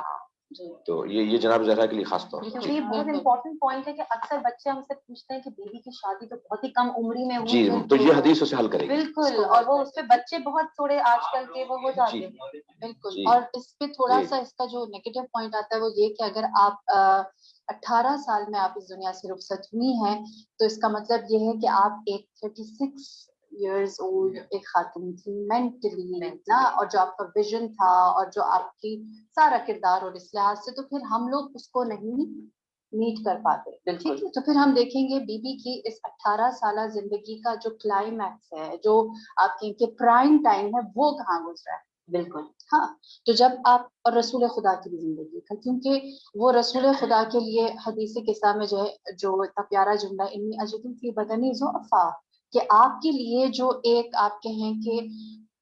تو یہ جناب زہرا کے لیے خاص طور پر یہ بہت امپورٹنٹ پوائنٹ ہے کہ اکثر بچے ہم سے پوچھتے ہیں کہ بیوی کی شادی تو بہت ہی کم عمری میں ہوئی، جی، تو یہ حدیث اسے حل کرے گی بالکل، اور وہ اس پہ بچے بہت تھوڑے آج کل کے وہ ہو جاتے ہیں بالکل۔ اور اس پہ تھوڑا سا اس کا جو نیگیٹو پوائنٹ آتا ہے وہ یہ کہ اگر آپ 18 سال میں آپ اس دنیا سے رخصت ہوئی ہیں تو اس کا مطلب یہ ہے کہ آپ ایک 36 ایئرز اولڈ ایک خاتون تھی مینٹلی نا، اور جو آپ کا ویژن تھا اور جو آپ کی سارا کردار، اور اس لحاظ سے تو پھر ہم لوگ اس کو نہیں میٹ کر پاتے، ٹھیک ہے۔ تو پھر ہم دیکھیں گے بی بی کی اس 18 سالہ زندگی کا جو کلائمیکس ہے، جو آپ کے پرائم ٹائم ہے، وہ کہاں گزرا ہے۔ بالکل ہاں، تو جب آپ، اور رسول خدا کی بھی زندگی تھا، کیونکہ وہ رسول خدا کے لیے حدیث قصہ میں جو ہے جو اتنا پیارا جملہ انی اجدن فی بدنی ضعفا، کہ آپ کے لیے جو ایک آپ کہیں کہ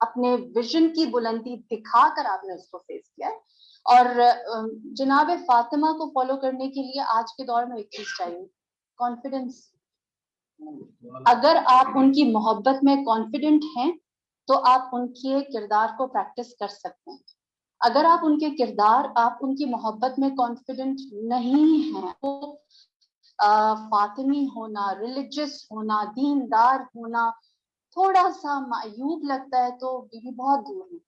اپنے ویژن کی بلندی دکھا کر آپ نے اس کو فیس کیا. اور جناب فاطمہ کو فالو کرنے کے لیے آج کے دور میں ایک چیز چاہیے, کانفیڈنس. اگر آپ ان کی محبت میں کانفیڈنٹ ہیں تو آپ ان کے کردار کو پریکٹس کر سکتے ہیں. اگر آپ ان کے کردار, آپ ان کی محبت میں کانفیڈنٹ نہیں ہیں تو فاطمی ہونا, ریلیجس ہونا, دیندار ہونا تھوڑا سا معیوب لگتا ہے تو بھی بہت دور ہے,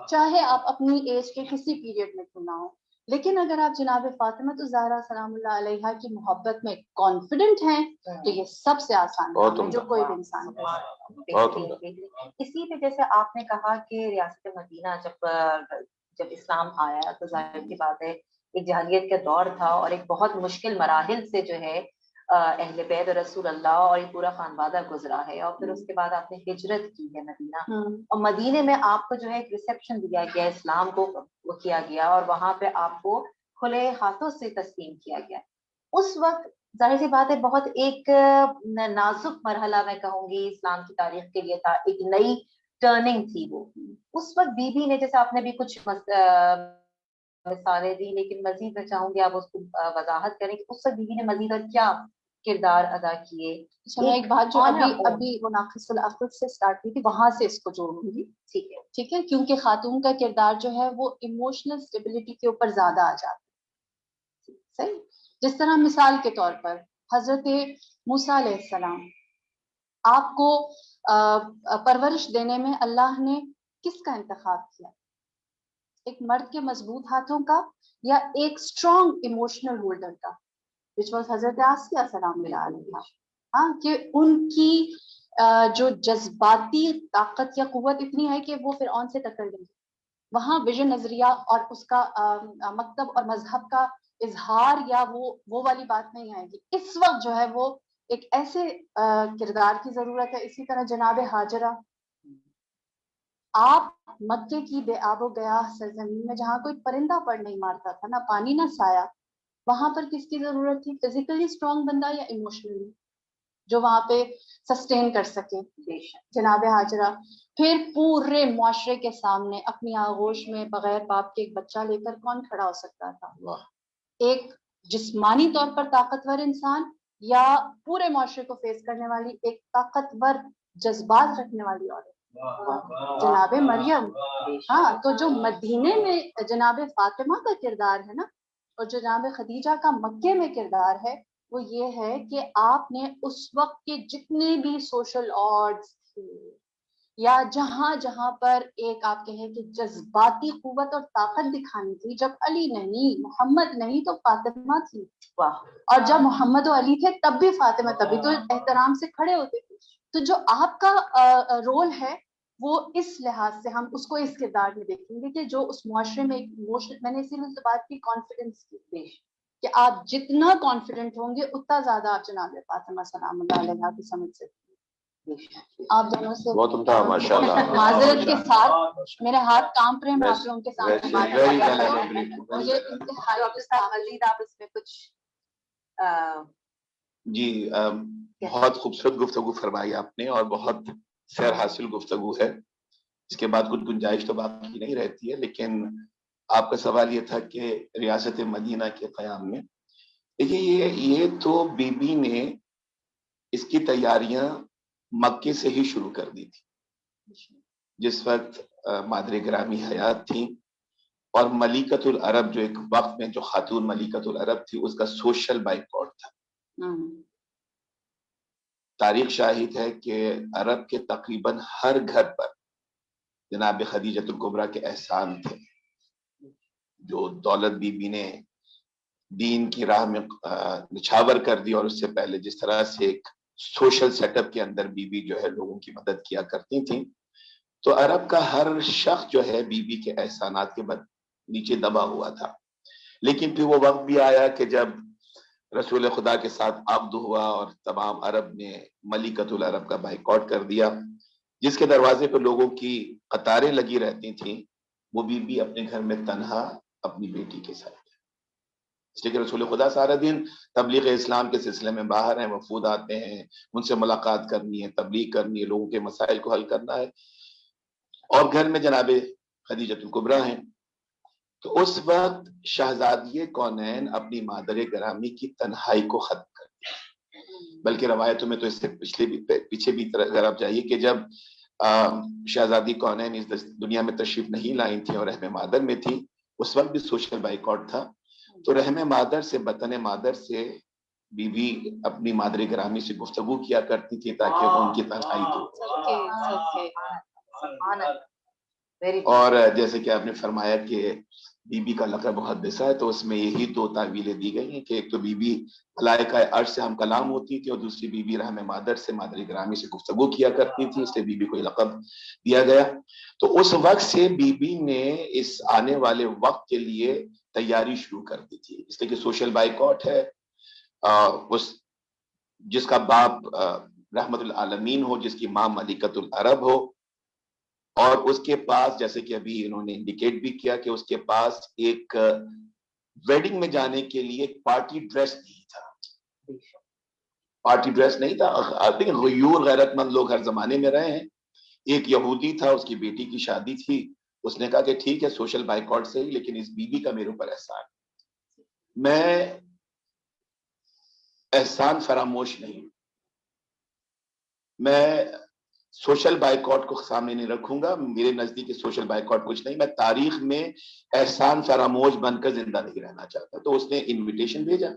چاہے آپ اپنی ایج کے کسی پیریڈ میں کیوں نہ ہو. لیکن اگر آپ جناب فاطمہ الزہرا سلام اللہ علیہا کی محبت میں کانفیڈنٹ ہیں تو یہ سب سے آسان کام ہے جو کوئی بھی انسان کر سکتا ہے. اسی پہ جیسے آپ نے کہا کہ ریاست مدینہ جب اسلام آیا تو ظاہر کی بات ہے ایک جاہلیت کا دور تھا اور ایک بہت مشکل مراحل سے جو ہے اہل بیت رسول اللہ اور یہ پورا خانوادہ گزرا ہے, اور پھر اس کے بعد آپ نے ہجرت کی ہے مدینہ, اور مدینے میں آپ کو جو ہے ایک ریسیپشن دیا گیا, اسلام کو وہ کیا گیا اور وہاں پہ آپ کو کھلے ہاتھوں سے تسلیم کیا گیا. اس وقت ظاہر سی بات ہے بہت ایک نازک مرحلہ میں کہوں گی اسلام کی تاریخ کے لیے تھا, ایک نئی ٹرننگ تھی وہ. اس وقت بی بی نے, جیسے آپ نے بھی کچھ مثالیں دی, لیکن مزید میں چاہوں گی آپ اس کو وضاحت کریں کہ اس وقت بی بی نے مزید اور کیا کردار ادا کیے. ایک بات جو ابھی وہ ناقص العقل سے اسٹارٹ ہوئی تھی وہاں سے اس کو جوڑوں گی, ٹھیک ہے, کیونکہ خاتون کا کردار جو ہے وہ ایموشنل اسٹیبلٹی کے اوپر زیادہ آ جاتا ہے. صحیح, جس طرح مثال کے طور پر حضرت موسیٰ علیہ السلام, آپ کو پرورش دینے میں اللہ نے کس کا انتخاب کیا؟ ایک مرد کے مضبوط ہاتھوں کا یا ایک اسٹرانگ ایموشنل ہولڈر کا, which was حضرت آسیہ سلام اللہ علیہا. ہاں, کہ ان کی جو جذباتی طاقت یا قوت اتنی ہے کہ وہ فرعون سے ٹکر گئی. وہاں ویژن نظریہ اور اس کا مکتب اور مذہب کا اظہار یا وہ والی بات نہیں آئے گی. اس وقت جو ہے وہ ایک ایسے کردار کی ضرورت ہے. اسی طرح جناب ہاجرہ, آپ مکے کی بے آب و گیا سرزمین میں جہاں کوئی پرندہ پر نہیں مارتا تھا, نہ پانی نہ سایہ, وہاں پر کس کی ضرورت تھی؟ فزیکلی اسٹرانگ بندہ یا ایموشنلی جو وہاں پہ سسٹین کر سکے؟ جناب ہاجرہ. پھر پورے معاشرے کے سامنے اپنی آغوش میں بغیر باپ کے ایک بچہ لے کر کون کھڑا ہو سکتا تھا؟ ایک جسمانی طور پر طاقتور انسان یا پورے معاشرے کو فیس کرنے والی ایک طاقتور جذبات رکھنے والی عورت؟ جناب مریم. ہاں, تو جو مدینے میں جناب فاطمہ کا کردار ہے نا, اور جناب خدیجہ کا مکے میں کردار ہے, وہ یہ ہے کہ آپ نے اس وقت کے جتنے بھی سوشل آرڈز یا جہاں جہاں پر ایک آپ کہیں کہ جذباتی قوت اور طاقت دکھانی تھی, جب علی نہیں, محمد نہیں تو فاطمہ تھی. اور جب محمد و علی تھے تب بھی فاطمہ, تبھی تو احترام سے کھڑے ہوتے تھے. تو جو آپ کا رول ہے وہ اس لحاظ سے ہم اس کو اس کردار میں دیکھیں گے کہ جو اس معاشرے میں میں نے اسی لیے بات کی کانفیڈنس کی, کہ آپ جتنا کانفیڈنٹ ہوں گے اتنا زیادہ آپ جناب فاطمہ سلام اللہ علیہا کی سمجھ سکتے ہیں. آپ دونوں سے معذرت کے ساتھ میرے ہاتھ کانپ رہے ہیں, میں آپ لوگوں کے سامنے مجھے مزید آپ اس میں کچھ. جی, بہت خوبصورت گفتگو فرمائی آپ نے اور بہت سیر حاصل گفتگو ہے. اس کے بعد کچھ گنجائش تو باقی نہیں رہتی ہے, لیکن آپ کا سوال یہ تھا کہ ریاست مدینہ کے قیام میں دیکھیے یہ تو بی بی نے اس کی تیاریاں مکے سے ہی شروع کر دی تھی, جس وقت مادر گرامی حیات تھیں, اور ملکۃ العرب جو ایک وقت میں جو خاتون ملکۃ العرب تھی اس کا سوشل بائیکاٹ تھا. تاریخ شاہد ہے کہ عرب کے تقریباً ہر گھر پر جناب خدیجۃ الکبریٰ کے احسان تھے, جو دولت بی بی نے دین کی راہ میں نچھاور کر دی, اور اس سے پہلے جس طرح سے ایک سوشل سیٹ اپ کے اندر بی بی جو ہے لوگوں کی مدد کیا کرتی تھیں, تو عرب کا ہر شخص جو ہے بی بی کے احسانات کے بعد نیچے دبا ہوا تھا. لیکن پھر وہ وقت بھی آیا کہ جب رسول خدا کے ساتھ عقد ہوا اور تمام عرب نے ملکۃ العرب کا بائیکاٹ کر دیا, جس کے دروازے پہ لوگوں کی قطاریں لگی رہتی تھیں, وہ بی بی اپنے گھر میں تنہا اپنی بیٹی کے ساتھ. اس لیے کہ رسول خدا سارا دن تبلیغ اسلام کے سلسلے میں باہر ہیں, وفود آتے ہیں, ان سے ملاقات کرنی ہے, تبلیغ کرنی ہے, لوگوں کے مسائل کو حل کرنا ہے. اور گھر میں جناب خدیجۃ الکبریٰ ہیں. تو اس وقت شہزادی کونین اپنی مادر گرامی کی تنہائی کو ختم کر دیا. بلکہ روایتوں میں تو اس سے پیچھے بھی اگر آپ جائیے کہ جب شہزادی کونین اس دنیا میں تشریف نہیں لائی تھی اور رحم مادر میں تھی، اس وقت بھی سوشل بائیکاٹ تھا. تو رحم مادر سے بطن مادر سے بی بی اپنی مادر گرامی سے گفتگو کیا کرتی تھی تاکہ ان کی تنہائی دور. اور جیسے کہ آپ نے فرمایا کہ بی بی کا لقب محدثہ ہے، تو اس میں یہی دو تعویلیں دی گئی ہیں کہ ایک تو بی بی ملائکہ عرش سے ہم کلام ہوتی تھی، اور دوسری بی بی رحم مادر سے مادر گرامی سے گفتگو کیا کرتی تھی، اس لیے بی بی کو یہ لقب دیا گیا. تو اس وقت سے بی بی نے اس آنے والے وقت کے لیے تیاری شروع کر دی تھی، اس لیے کہ سوشل بائیکاٹ ہے. اس جس کا باپ رحمت العالمین ہو، جس کی ماں ملکۃ العرب ہو، اور اس کے پاس جیسے کہ ابھی انہوں نے انڈیکیٹ بھی کیا کہ اس کے پاس ایک ویڈنگ میں جانے کے لیے ایک پارٹی ڈریس نہیں تھا. پارٹی ڈریس نہیں تھا. غیور غیرت مند لوگ ہر زمانے میں رہے ہیں. ایک یہودی تھا، اس کی بیٹی کی شادی تھی، اس نے کہا کہ ٹھیک ہے سوشل بائیکاٹ سے ہی، لیکن اس بیوی کا میرے اوپر احسان، میں احسان فراموش نہیں، میں سوشل بائیکاٹ کو سامنے نہیں رکھوں گا. میرے نزدیک سوشل بائیکاٹ کچھ نہیں، میں تاریخ میں احسان فراموش بن کر زندہ نہیں رہنا چاہتا. تو اس نے انویٹیشن بھیجا.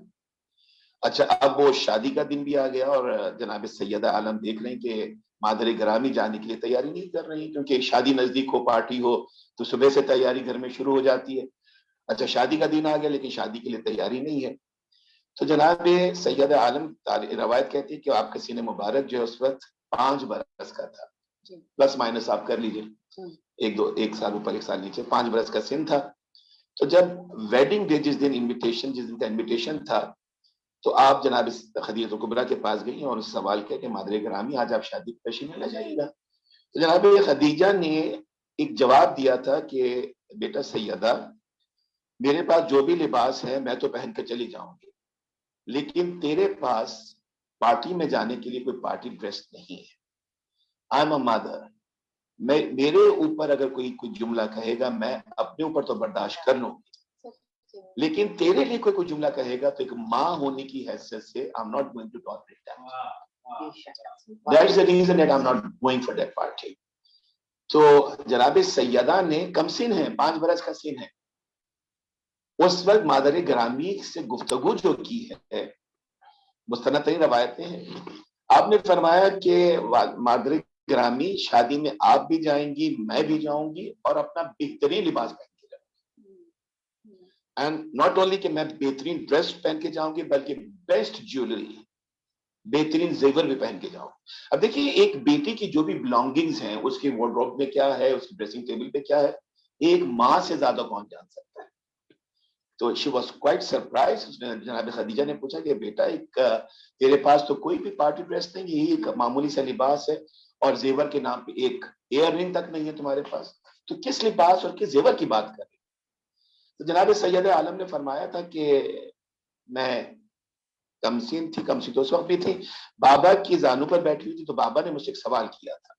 اچھا، اب وہ شادی کا دن بھی آ گیا اور جناب سیدہ عالم دیکھ رہے ہیں کہ مادر گرامی جانے کے لیے تیاری نہیں کر رہی، کیونکہ شادی نزدیک ہو، پارٹی ہو تو صبح سے تیاری گھر میں شروع ہو جاتی ہے. اچھا، شادی کا دن آ گیا لیکن شادی کے لیے تیاری نہیں ہے. تو جناب سیدہ عالم روایت کہتی ہے کہ آپ کا سینہ مبارک جو ہے اس وقت 5 برس کا تھا، پلس مائنس آپ کر لیجئے، ایک سال اوپر ایک سال نیچے، 5 برس کا سن تھا. تو جب ویڈنگ ڈے جس دن کا انویٹیشن تھا، تو آپ جناب خدیجہ کبریٰ کے پاس گئی اور اس سوال کیا کہ مادر گرامی آج آپ شادی کی تشریف لے جائیے گا. تو جناب خدیجہ نے ایک جواب دیا تھا کہ بیٹا سیدہ، میرے پاس جو بھی لباس ہے میں تو پہن کے چلی جاؤں گی، لیکن تیرے پاس پارٹی میں جانے کے لیے کوئی پارٹی ڈریس نہیں ہے. آئی ایم اے مادر، میرے اوپر اگر کوئی جملہ کہے گا میں اپنے اوپر تو برداشت کر لوں گی، لیکن تیرے لیے کوئی جملہ کہے گا تو ایک ماں ہونے کی حیثیت سے I'm not going to tolerate that. That's the reason that I'm not going for that party. تو جناب سیدہ نے کم سن ہے، 5 برس کا سن ہے، اس وقت مادر گرامی سے گفتگو جو کی ہے، مستند ترین روایتیں ہیں. آپ نے فرمایا کہ مادر گرامی شادی میں آپ بھی جائیں گی، میں بھی جاؤں گی، اور اپنا بہترین لباس پہن کے جاؤں گی. اینڈ ناٹ اونلی کہ میں بہترین ڈریس پہن کے جاؤں گی، بلکہ بیسٹ جیولری، بہترین زیور بھی پہن کے جاؤں. اب دیکھیے ایک بیٹی کی جو بھی بلانگنگز ہیں، اس کی وارڈروب میں کیا ہے، اس کی ڈریسنگ ٹیبل پہ کیا ہے، ایک ماں سے زیادہ کون جان سکتا ہے. تو she was quite surprised. اس نے جناب خدیجہ نے پوچھا کہ بیٹا ایک تیرے پاس تو کوئی بھی پارٹی ڈریس نہیں، یہی ایک معمولی سا لباس ہے، اور زیور کے نام پہ ایک ایئر رنگ تک نہیں ہے تمہارے پاس، تو کس لباس اور کس زیور کی بات کر رہے؟ تو جناب سیدہ عالم نے فرمایا تھا کہ میں کمسین تھی، کمسین تو اس وقت بھی تھی، بابا کی زانوں پر بیٹھی ہوئی تھی. تو بابا نے مجھ سے ایک سوال کیا تھا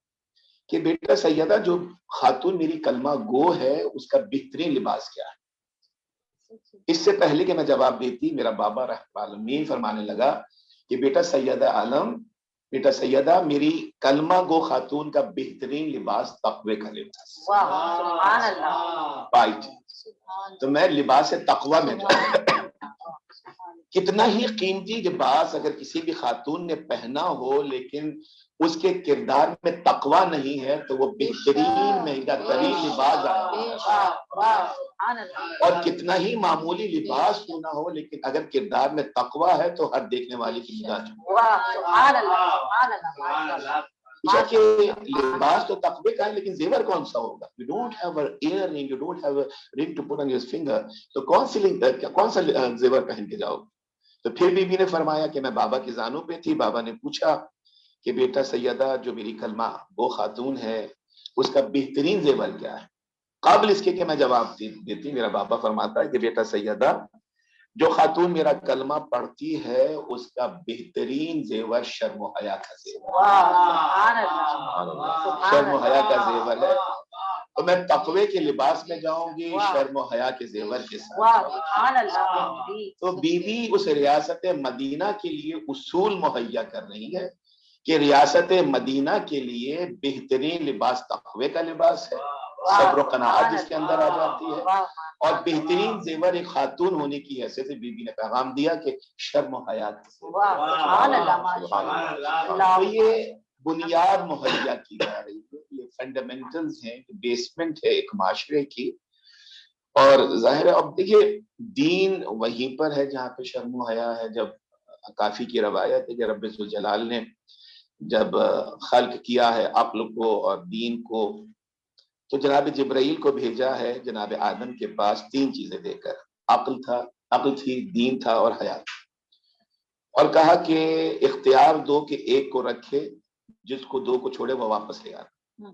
کہ بیٹا سیدہ، جو خاتون میری کلمہ گو ہے اس کا بہترین لباس کیا ہے؟ اس سے پہلے کہ میں جواب دیتی، میرا بابا رحمۃ العالمین فرمانے لگا کہ بیٹا سیدہ عالم، بیٹا سیدہ، میری کلمہ گو خاتون کا بہترین لباس تقوی کا لباس. سبحان اللہ. تو میں لباس تقوی میں جاؤں. کتنا ہی قیمتی لباس اگر کسی بھی خاتون نے پہنا ہو لیکن اس کے کردار میں تقوی نہیں ہے تو وہ بہترین مہنگا ترین لباس اور کتنا ہی معمولی لباس کیوں نہ ہو لیکن اگر کردار میں تقوی ہے تو ہر دیکھنے والی کی نگاہ کہ لباس تو تقوی کا ہے لیکن زیور کون سا ہوگا. You don't have an earring, you don't have a ring to put on your finger. تو کون سا زیور پہن کے جاؤ. تو پھر بی بی نے فرمایا کہ میں بابا کی زانوں پہ تھی. بابا نے پوچھا کہ بیٹا سیدہ، جو میری کلمہ وہ خاتون ہے اس کا بہترین زیور کیا ہے؟ قبل اس کے کہ میں جواب دیتی، میرا بابا فرماتا ہے کہ بیٹا سیدہ، جو خاتون میرا کلمہ پڑھتی ہے اس کا بہترین زیور شرم و حیا کا زیور. شرم و حیا کا زیور ہے. تو میں تقوی کے لباس میں جاؤں گی شرم و حیا کے زیور کے ساتھ. تو بیوی اس ریاست مدینہ کے لیے اصول مہیا کر رہی ہے کہ ریاست مدینہ کے لیے بہترین لباس تقوی کا لباس ہے, صبر و قناعت جس کے اندر آ جاتی ہے, اور بہترین زیور ایک خاتون ہونے کی حیثیت سے بیوی نے پیغام دیا کہ شرم و حیا. تو یہ بنیاد مہیا کی جا رہی ہے, یہ فنڈامنٹلز ہیں, بیسمنٹ ہے ایک معاشرے کی. اور ظاہر ہے اب دیکھیے دین وہیں پر ہے جہاں پہ شرم و حیا ہے. جب کافی کی روایت ہے کہ رب ذوالجلال نے جب خلق کیا ہے عقل کو اور دین کو, تو جناب جبرائیل کو بھیجا ہے جناب آدم کے پاس 3 چیزیں دے کر. عقل تھی, دین تھا اور حیا, اور کہا کہ اختیار دو کہ ایک کو رکھے, جس کو 2 کو چھوڑے وہ واپس لے آنا.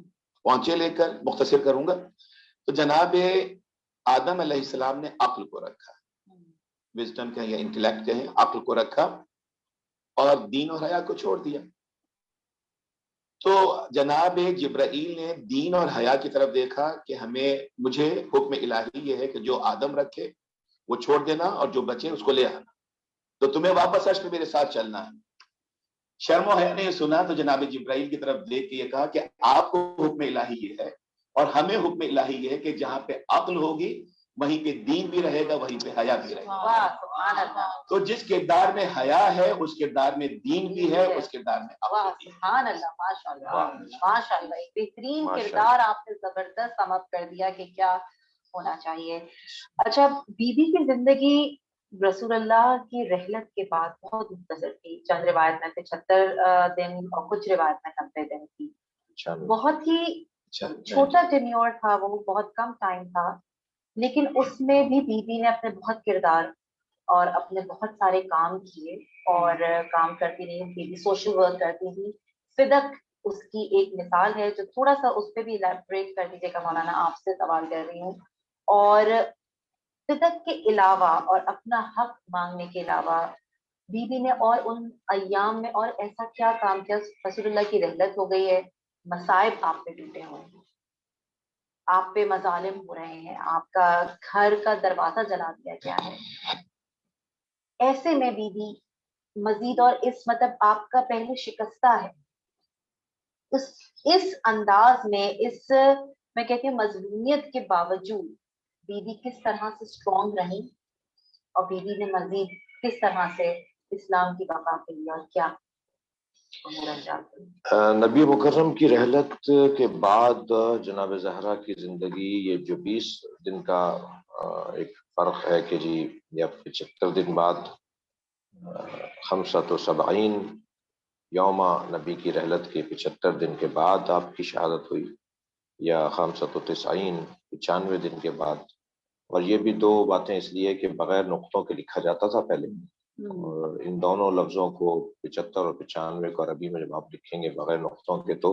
پہنچے لے کر مختصر کروں گا. تو جناب آدم علیہ السلام نے عقل کو رکھا, وزڈم کہیں یا انٹلیکٹ کہیں, عقل کو رکھا اور دین اور حیا کو چھوڑ دیا. تو جناب جبرائیل نے دین اور حیا کی طرف دیکھا کہ مجھے حکم الہی یہ ہے کہ جو آدم رکھے وہ چھوڑ دینا اور جو بچے اس کو لے آنا, تو تمہیں واپس عرش پہ میرے ساتھ چلنا ہے. شرم و حیا نے یہ سنا تو جناب جبرائیل کی طرف دیکھ کے یہ کہا کہ آپ کو حکم الہی یہ ہے اور ہمیں حکم الہی یہ ہے کہ جہاں پہ عقل ہوگی وہیں پہ دین بھی رہے گا, وہیں پہ حیا بھی رہے گا. تو جس کردار میں حیا ہے اس کردار میں دین بھی ہے, اس کردار میں عقل بھی ہے. سبحان اللہ, ماشاء اللہ, ایک بہترین کردار آپ نے زبردست سم اپ کر دیا کہ کیا ہونا چاہیے. اچھا, بیوی کی زندگی رسول اللہ کی رحلت کے بعد بہت مختصر تھی. چند روایت میں 75 دن اور کچھ روایت میں 90 دن تھی. بہت ہی چھوٹا ٹینیور تھا وہ, بہت کم ٹائم تھا, لیکن اس میں بھی بیوی نے اپنے بہت کردار اور اپنے بہت سارے کام کیے اور کام کرتی رہی. بیوی سوشل ورک کرتی تھی. صدق اس کی ایک مثال ہے جو تھوڑا سا اس پہ بھی الیبریٹ کر دیجیے گا مولانا, آپ سے سوال کر رہی ہوں. اور صدق کے علاوہ اور اپنا حق مانگنے کے علاوہ بیوی نے اور ان ایام میں اور ایسا کیا کام کیا؟ رسول اللہ کی رحلت ہو گئی ہے, مصائب آپ پہ ٹوٹے ہوئے ہیں, آپ پہ مظالم ہو رہے ہیں, آپ کا گھر کا دروازہ جلا دیا گیا ہے. ایسے میں بیوی مزید اور اس مطلب آپ کا پہلو شکستہ ہے, اس انداز میں اس میں کہتی ہوں مظلومیت کے باوجود بیوی کس طرح سے اسٹرانگ رہی اور بیوی نے مزید کس طرح سے اسلام کی بقا کے لیے اور کیا نبی مکرم کی رحلت کے بعد جناب زہرا کی زندگی, یہ جو 20 دن کا ایک فرق ہے کہ جی یا 75 دن بعد 75 یوم نبی کی رحلت کے 75 دن کے بعد آپ کی شہادت ہوئی, یا 95 دن کے بعد. اور یہ بھی 2 باتیں اس لیے کہ بغیر نقطوں کے لکھا جاتا تھا پہلے, اور ان دونوں لفظوں کو 75 اور 95 کو عربی میں جب آپ لکھیں گے بغیر نقطوں کے تو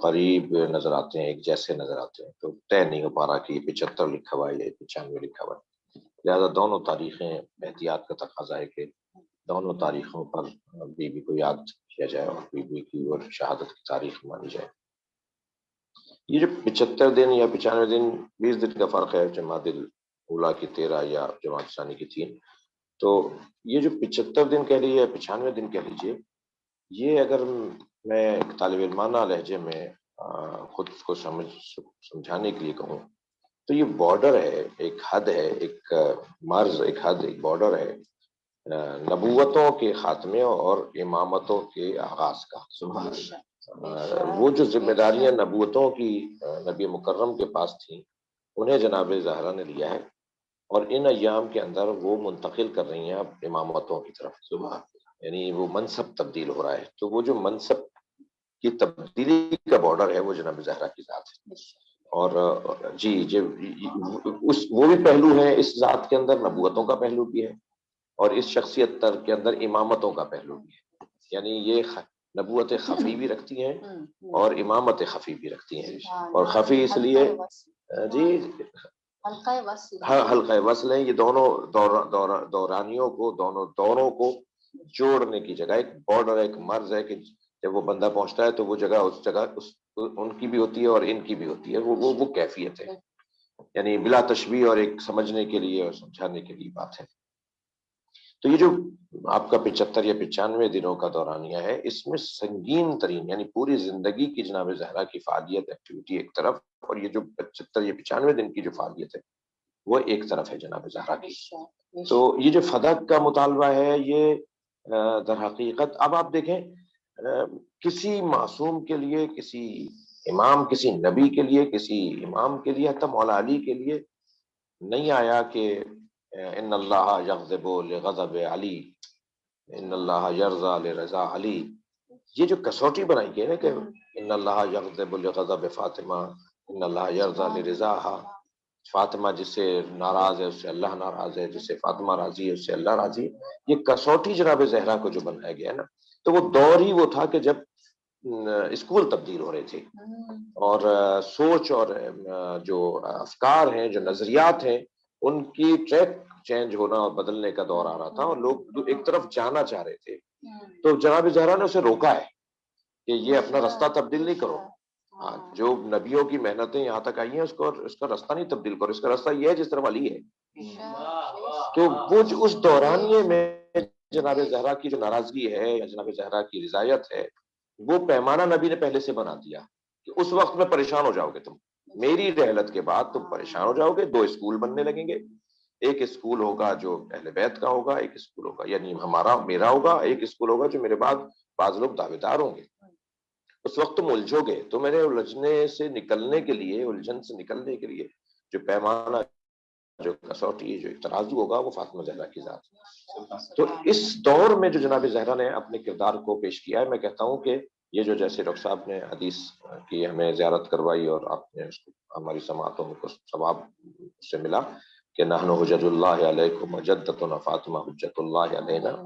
قریب نظر آتے ہیں, ایک جیسے نظر آتے ہیں, تو طے نہیں ہو پا رہا کہ یہ 75 لکھا ہوا ہے یا 95 لکھا ہوا ہے. لہذا دونوں تاریخیں احتیاط کا تقاضا ہے کہ دونوں تاریخوں پر بیوی کو یاد کیا جائے اور بیوی کی اور شہادت کی تاریخ مانی جائے. یہ جو 75 دن یا 95 دن 20 دن کا فرق ہے, جمادی الاولیٰ کی 13 یا جمادی ثانی کی 3, تو یہ جو 75 دن کہہ لیجیے یا 95 دن کہہ لیجیے, یہ اگر میں ایک طالب علمانہ لہجے میں خود کو سمجھانے کے لیے کہوں تو یہ بارڈر ہے, ایک حد ہے, ایک مرز, ایک حد, ایک بارڈر ہے نبوتوں کے خاتمے اور امامتوں کے آغاز کا. وہ جو ذمہ داریاں نبوتوں کی نبی مکرم کے پاس تھیں انہیں جناب زہرا نے لیا ہے, اور ان ایام کے اندر وہ منتقل کر رہی ہیں اب امامتوں کی طرف. یعنی وہ منصب تبدیل ہو رہا ہے, تو وہ جو منصب کی تبدیلی کا بارڈر ہے وہ جناب زہرا کی ذات ہے. اور جی وہ بھی پہلو ہے اس ذات کے اندر, نبوتوں کا پہلو بھی ہے, اور اس شخصیت کے اندر امامتوں کا پہلو بھی ہے. یعنی یہ نبوت خفی بھی رکھتی ہیں اور امامت خفی بھی رکھتی ہیں. اور خفی اس لیے جی حلقہ وصل ہیں, یہ دونوں دورانیوں کو, دونوں دوروں کو جوڑنے کی جگہ ایک بارڈر, ایک مرز ہے کہ جب وہ بندہ پہنچتا ہے تو وہ جگہ اس ان کی بھی ہوتی ہے اور ان کی بھی ہوتی ہے، وہ کیفیت ہے، یعنی بلا تشبیہ اور ایک سمجھنے کے لیے اور سمجھانے کے لیے بات ہے۔ تو یہ جو آپ کا 75 یا 95 دنوں کا دورانیہ ہے، اس میں سنگین ترین یعنی پوری زندگی کی جناب زہرا کی فعالیت ایکٹیویٹی ایک طرف، اور یہ جو 75 یا 95 دن کی جو فعالیت ہے وہ ایک طرف ہے جناب زہرا کی۔ تو یہ جو فدق کا مطالبہ ہے یہ در حقیقت اب آپ دیکھیں کسی معصوم کے لیے، کسی امام، کسی نبی کے لیے، کسی امام کے لیے، حتی مولا علی کے لیے نہیں آیا کہ ان اللہ یغضب لغضب علی، ان اللہ یرضى لرضا علی۔ یہ جو کسوٹی بنائی گئی ہے کہ ان اللہ یغضب لغضب فاطمہ، ان اللہ یرضى لرضاها، فاطمہ جس سے ناراض ہے اس سے اللہ ناراض ہے، جس سے فاطمہ راضی ہے اس سے اللہ راضی ہے، یہ کسوٹی جناب زہرا کو جو بنایا گیا ہے نا، تو وہ دور ہی وہ تھا کہ جب اسکول تبدیل ہو رہے تھے اور سوچ اور جو افکار ہیں، جو نظریات ہیں، ان کی ٹریک چینج ہونا اور بدلنے کا دور آ رہا تھا، اور لوگ ایک طرف جانا چاہ رہے تھے۔ تو جناب زہرا نے اسے روکا ہے کہ یہ اپنا رستہ تبدیل نہیں کرو، جو نبیوں کی محنتیں یہاں تک آئی ہیں اس کا رستہ نہیں تبدیل کرو، اس کا رستہ یہ ہے جس طرف علی ہے۔ تو وہ جو اس دورانیے میں جناب زہرا کی جو ناراضگی ہے یا جناب زہرا کی رضایت ہے، وہ پیمانہ نبی نے پہلے سے بنا دیا کہ اس وقت میں پریشان ہو جاؤ گے، تم میری رحلت کے بعد تم پریشان ہو جاؤ گے، دو اسکول بننے لگیں گے، ایک اسکول ہوگا جو اہل بیت کا ہوگا، ایک اسکول ہوگا یعنی میرا ہوگا، ایک اسکول ہوگا جو میرے بعد بعض لوگ دعوے دار ہوں گے۔ اس وقت تم الجھو گے، تو میرے الجھنے سے نکلنے کے لیے، الجھن سے نکلنے کے لیے جو پیمانہ، جو کسوٹی، جو ترازو ہوگا وہ فاطمہ زہرا کی ذات ہے۔ تو اس دور میں جو جناب زہرا نے اپنے کردار کو پیش کیا ہے، میں کہتا ہوں کہ یہ جو جیسے ڈاکٹر صاحب نے حدیث کی ہمیں زیارت کروائی اور آپ نے اس کو ہماری سماعتوں کو ثواب سے ملا کہ نحن حجت اللہ علیکم وجدتنا فاطمہ حجت اللہ علینا،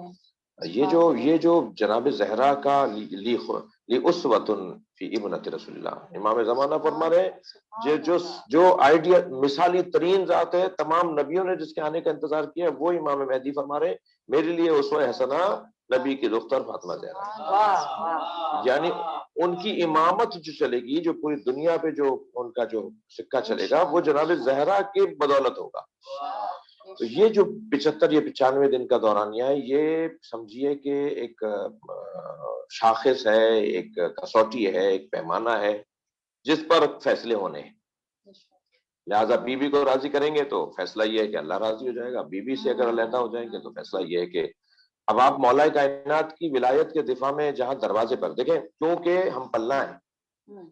یہ جو جناب زہرا کا لی اسوۃ فی ابنۃ رسول اللہ، امام زمانہ فرما رہے ہیں جو آئیڈیا مثالی ترین ذات ہے، تمام نبیوں نے جس کے آنے کا انتظار کیا، وہ امام مہدی فرما رہے ہیں میرے لیے اسوہ حسنہ نبی کی دختر فاطمہ زہرا، یعنی ان کی امامت جو چلے گی، جو پوری دنیا پہ جو ان کا جو سکہ چلے گا، وہ جناب زہرا کی بدولت ہوگا۔ تو یہ جو 75 یا 95 دن کا دورانیہ ہے، یہ سمجھیے کہ ایک شاخص ہے، ایک کسوٹی ہے، ایک پیمانہ ہے جس پر فیصلے ہونے ہیں۔ لہٰذا بی بی کو راضی کریں گے تو فیصلہ یہ ہے کہ اللہ راضی ہو جائے گا، بی بی سے اگر علیحدہ ہو جائیں گے تو فیصلہ یہ ہے کہ اب آپ مولا کائنات کی ولایت کے دفاع میں جہاں دروازے پر دیکھیں، کیونکہ ہم پلہ ہیں،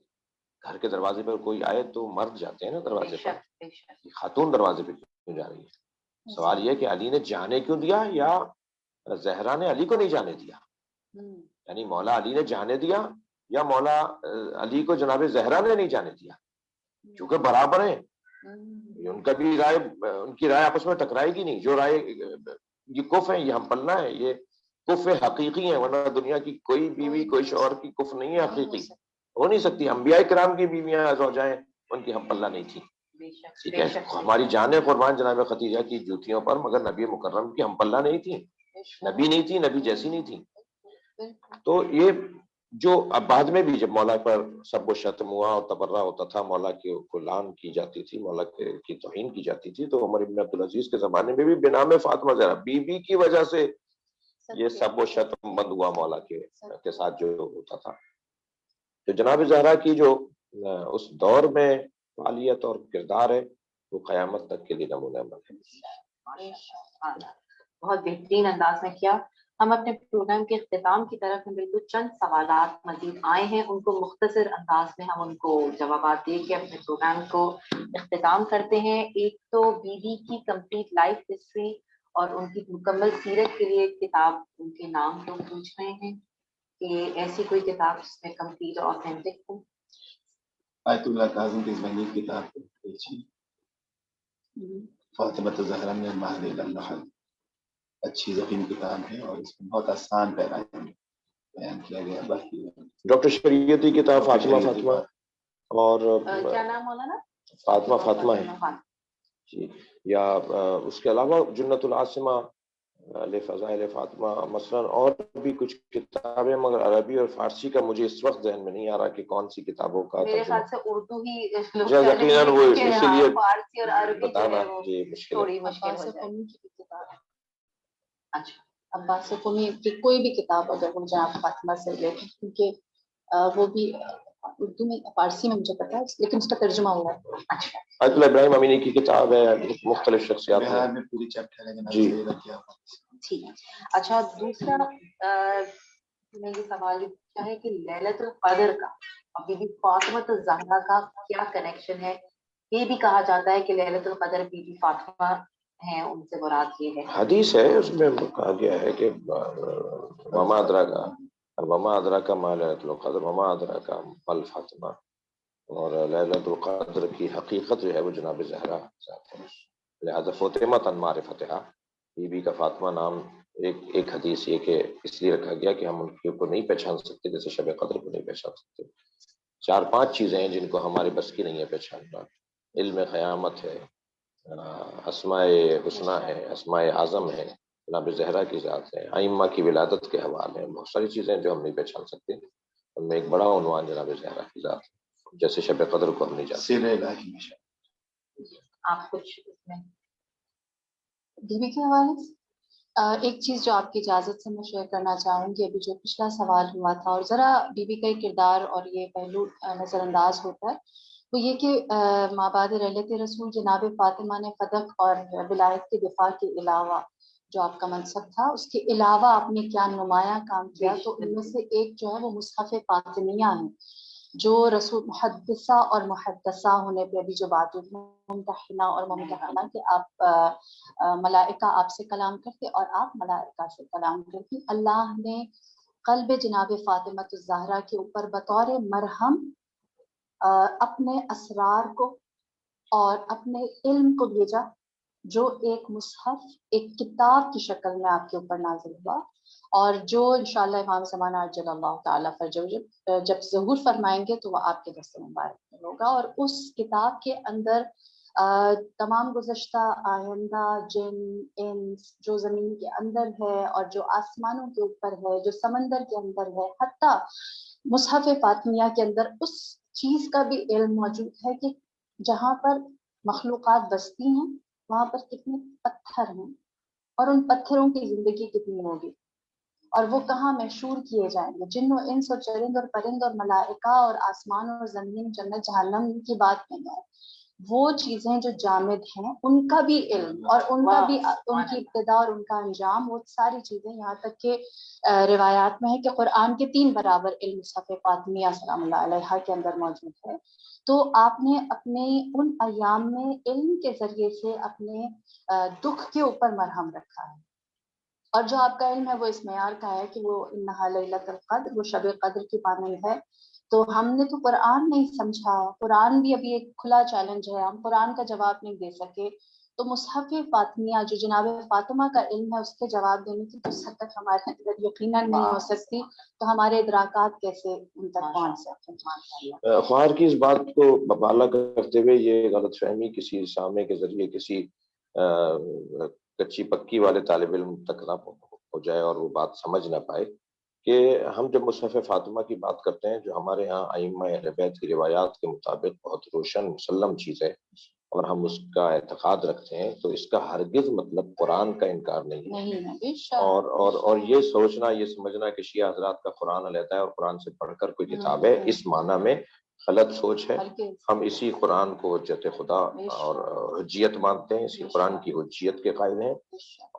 گھر کے دروازے پر کوئی آئے تو مرد جاتے ہیں نا دروازے پر، خاتون دروازے پہ کیوں جا رہی ہے؟ سوال یہ کہ علی نے جانے کیوں دیا، یا زہرا نے علی کو نہیں جانے دیا؟ یعنی مولا علی نے جانے دیا یا مولا علی کو جناب زہرا نے نہیں جانے دیا؟ کیونکہ برابر ہیں، ان کا بھی رائے، ان کی رائے آپس میں ٹکرائے گی نہیں۔ جو رائے یہ کف ہے، یہ ہم پلہ ہے، یہ کف حقیقی ہے، ورنہ دنیا کی کوئی بیوی، کوئی شوہر کی کف نہیں ہے، حقیقی ہو نہیں سکتی۔ انبیاء کرام کی بیویاں زوجائیں ان کی ہم پلہ نہیں تھی، ٹھیک ہے، ہماری جانیں قربان جناب خدیجہ کی جوتیوں پر، مگر نبی مکرم کی ہم پلہ نہیں تھی، نبی نہیں تھی، نبی جیسی نہیں تھی۔ تو یہ جو اب بعد میں بھی جب مولا پر سب و شتم ہوا اور تبرہ ہوتا تھا، مولا کو لعن کی جاتی تھی، مولا کی توہین کی جاتی تھی، تو عمر بن عبدالعزیز کے زمانے میں بھی بنام فاطمہ زہرا بی بی کی وجہ سے یہ سب و شتم بند ہوا مولا کے ساتھ جو ہوتا تھا۔ تو جناب زہرا کی جو اس دور میں فعالیت اور کردار ہے وہ قیامت تک کے لیے نمونہ ہے۔ بہت بہترین انداز میں کیا۔ ہم اپنے پروگرام کے اختتام کی طرف میں بالکل چند سوالات مزید آئے ہیں، ان کو مختصر انداز میں ہم ان کو جوابات دے کے اپنے پروگرام کو اختتام کرتے ہیں۔ ایک تو بی بی کی کمپلیٹ لائف ہسٹری اور ان کی مکمل سیرت کے لیے کتاب، ان کے نام تو پوچھ رہے ہیں کہ ایسی کوئی کتاب جس میں کمپلیٹ اور آتھینٹک ہو۔ آیت اللہ کاظم کی ذہنی کتاب فاطمہ زہرا میں مہد النحل، اچھی ذہین کتاب ہے اور اس میں بہت آسان پیغام بیان کیا گیا۔ باقی ڈاکٹر شریعتی کتاب فاطمہ اور کیا نام مولانا؟ فاطمہ ہے جی، یا اس کے علاوہ جنت العاصمہ فضائل فاطمہ مثلا اور بھی کچھ کتابیں، مگر عربی اور فارسی کا مجھے اس وقت ذہن میں نہیں آ رہا کہ کون سی کتابوں کا میرے خیال سے اردو ہی یقیناً وہ اسی لیے فارسی اور عربی بتانا جی مشکل تھوڑی مشکل ہو جائے. اچھا، عباس قمی کی کوئی بھی کتاب اگر وہ جناب فاطمہ سے ریلیٹڈ، کیونکہ وہ بھی اردو میں فارسی میں مجھے پتا ہے لیکن اس کا ترجمہ ہوا ہے. اچھا، آیت اللہ ابراہیم امینی کی کتاب ہے، مختلف شخصیات میں پوری چیپٹر ہے جی ٹھیک ہے. اچھا، دوسرا میں یہ سوال پوچھا ہے کہ لیلۃ القدر کا اور بی بی فاطمہ الزہرا کا کیا کنیکشن ہے؟ یہ بھی کہا جاتا ہے کہ لیلۃ القدر بی بی فاطمہ ہیں، ان سے مراد یہ ہے. حدیث ہے، اس میں کہا گیا ہے کہ وما ادراک ما لیلۃ القدر وما ادراک ما الفاطمہ، اور لیلۃ القدر کی حقیقت جو ہے وہ جناب زہرا ذات ہے، لہذا فاطمہ معرفتھا، بی بی کا فاطمہ نام ایک حدیث یہ کہ اس لیے رکھا گیا کہ ہم ان کو نہیں پہچان سکتے جیسے شب قدر کو نہیں پہچان سکتے. 4-5 چیزیں ہیں جن کو ہمارے بس کی نہیں ہے پہچاننا. علم قیامت ہے، اسماء حسنہ ہے، اسماء اعظم ہے، جناب زہرا کی ذات ہے، ائمہ کی ولادت کے حوالے ہیں، بہت ساری چیزیں جو ہم نہیں پہچان سکتے. ان میں ایک بڑا عنوان جناب زہرا کی ذات ہے، جیسے شب قدر کو ہم نہیں جانتے. آپ کچھ اس میں بی بی کے حوالے سے ایک چیز جو آپ کی اجازت سے میں شیئر کرنا چاہوں گی، ابھی جو پچھلا سوال ہوا تھا اور ذرا بی بی کا کردار اور یہ پہلو نظر انداز ہوتا ہے، وہ یہ کہ مابعد رحلت رسول جناب فاطمہ نے فدق اور ولایت کے دفاع کے علاوہ جو آپ کا منصب تھا اس کے علاوہ آپ نے کیا نمایاں کام کیا. تو ان میں سے ایک جو ہے وہ مصحف فاطمیہ ہے، جو رسول محدثہ اور محدثہ ہونے پہ ابھی جو بات ہوئی ممتحنہ اور ممتحنہ کہ آپ ملائکہ آپ سے کلام کرتے اور آپ ملائکہ سے کلام کرتی. اللہ نے قلب جناب فاطمہ الزہرا کے اوپر بطور مرہم اپنے اسرار کو اور اپنے علم کو بھیجا، جو ایک مصحف، ایک کتاب کی شکل میں آپ کے اوپر نازل ہوا، اور جو انشاءاللہ امام زمانہ عجل اللہ تعالیٰ فرجہ جب ظہور فرمائیں گے تو وہ آپ کے دست مبارک میں ہوگا. اور اس کتاب کے اندر تمام گزشتہ آئندہ جن انس جو زمین کے اندر ہے اور جو آسمانوں کے اوپر ہے، جو سمندر کے اندر ہے، حتیٰ مصحف فاطمیہ کے اندر اس چیز کا بھی علم موجود ہے کہ جہاں پر مخلوقات بستی ہیں وہاں پر کتنے پتھر ہیں اور ان پتھروں کی زندگی کتنی ہوگی اور وہ کہاں محشور کیے جائیں گے. جن و انس اور چرند اور پرند اور ملائکہ اور آسمان اور زمین، جنت جہنم کی بات نہیں ہے، وہ چیزیں جو جامد ہیں ان کا بھی علم اور ان کا بھی ان کی ابتدا اور ان کا انجام، وہ ساری چیزیں یہاں تک کہ روایات میں ہے کہ قرآن کے 3 برابر علم مصحف فاطمیہ سلام اللہ علیہا کے اندر موجود ہے. تو آپ نے اپنے ان ایام میں علم کے ذریعے سے اپنے دکھ کے اوپر مرہم رکھا ہے، اور جو آپ کا علم ہے وہ اس معیار کا ہے کہ وہ انہا لیلۃ القدر، وہ شب قدر کی مانند ہے. تو ہم نے تو قرآن نہیں سمجھا، قرآن بھی ابھی ایک کھلا چیلنج ہے، ہم قرآن کا جواب نہیں دے سکے. تو مصحف فاطمیہ جو جناب فاطمہ کا علم ہے اس کے جواب دینے کی تو حد تک ہمارے اندر یقیناً نہیں ہو سکتی. تو ہمارے ادراکات کیسے ان تک پہنچ سکتے؟ خوار کی اس بات کو ببالا کرتے ہوئے یہ غلط فہمی کسی سامع کے ذریعے کسی کچی پکی والے طالب علم تک نہ ہو جائے اور وہ بات سمجھ نہ پائے کہ ہم جب مصحف فاطمہ کی بات کرتے ہیں جو ہمارے ہاں ائمہ اہل بیت کی روایات کے مطابق بہت روشن مسلم چیز ہے اور ہم اس کا اعتقاد رکھتے ہیں، تو اس کا ہرگز مطلب قرآن کا انکار نہیں ہے. اور یہ سوچنا، یہ سمجھنا کہ شیعہ حضرات کا قرآن علیحدہ ہے اور قرآن سے پڑھ کر کوئی کتاب ہے، اس معنی میں غلط سوچ ہے. ہم اسی قرآن کو حجت خدا اور حجیت مانتے ہیں، اسی قرآن کی حجیت کے قائل ہیں.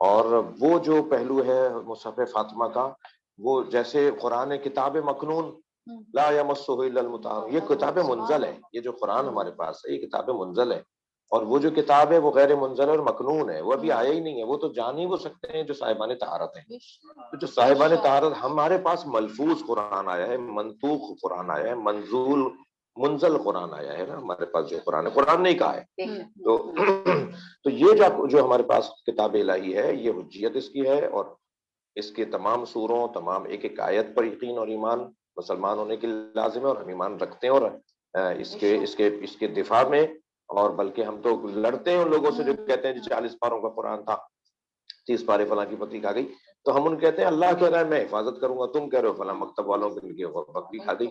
اور وہ جو پہلو ہے مصحف فاطمہ کا، وہ جیسے قرآن کتاب مکنون لا یمسہ الا المطہرون، یہ کتاب منزل ہے. یہ جو قرآن ہمارے پاس ہے یہ کتاب منزل ہے، اور وہ جو کتاب ہے وہ غیر منزل اور مکنون ہے، وہ ابھی آیا ہی نہیں ہے. وہ تو جان ہی وہ سکتے ہیں جو صاحبان طہارت ہیں. جو صاحبان طہارت، ہمارے پاس ملفوظ قرآن آیا ہے، منطوق قرآن آیا ہے، منزول منزل قرآن آیا ہے نا ہمارے پاس. جو قرآن نہیں کہا ہے. تو یہ جو ہمارے پاس کتاب الہی ہے یہ حجیت اس کی ہے، اور اس کے تمام سوروں، تمام ایک ایک آیت پر یقین اور ایمان مسلمان ہونے کی لازم ہے، اور ہم ایمان رکھتے ہیں اور اس کے دفاع میں، اور بلکہ ہم تو لڑتے ہیں ان لوگوں سے جو کہتے ہیں 40 پاروں کا قرآن تھا. 30 پارے فلاں کی بکری کھا گئی. تو ہم ان کہتے ہیں اللہ کہہ رہا ہے میں حفاظت کروں گا, تم کہہ رہے ہو فلاں مکتب والوں کی بکری کھا گئی.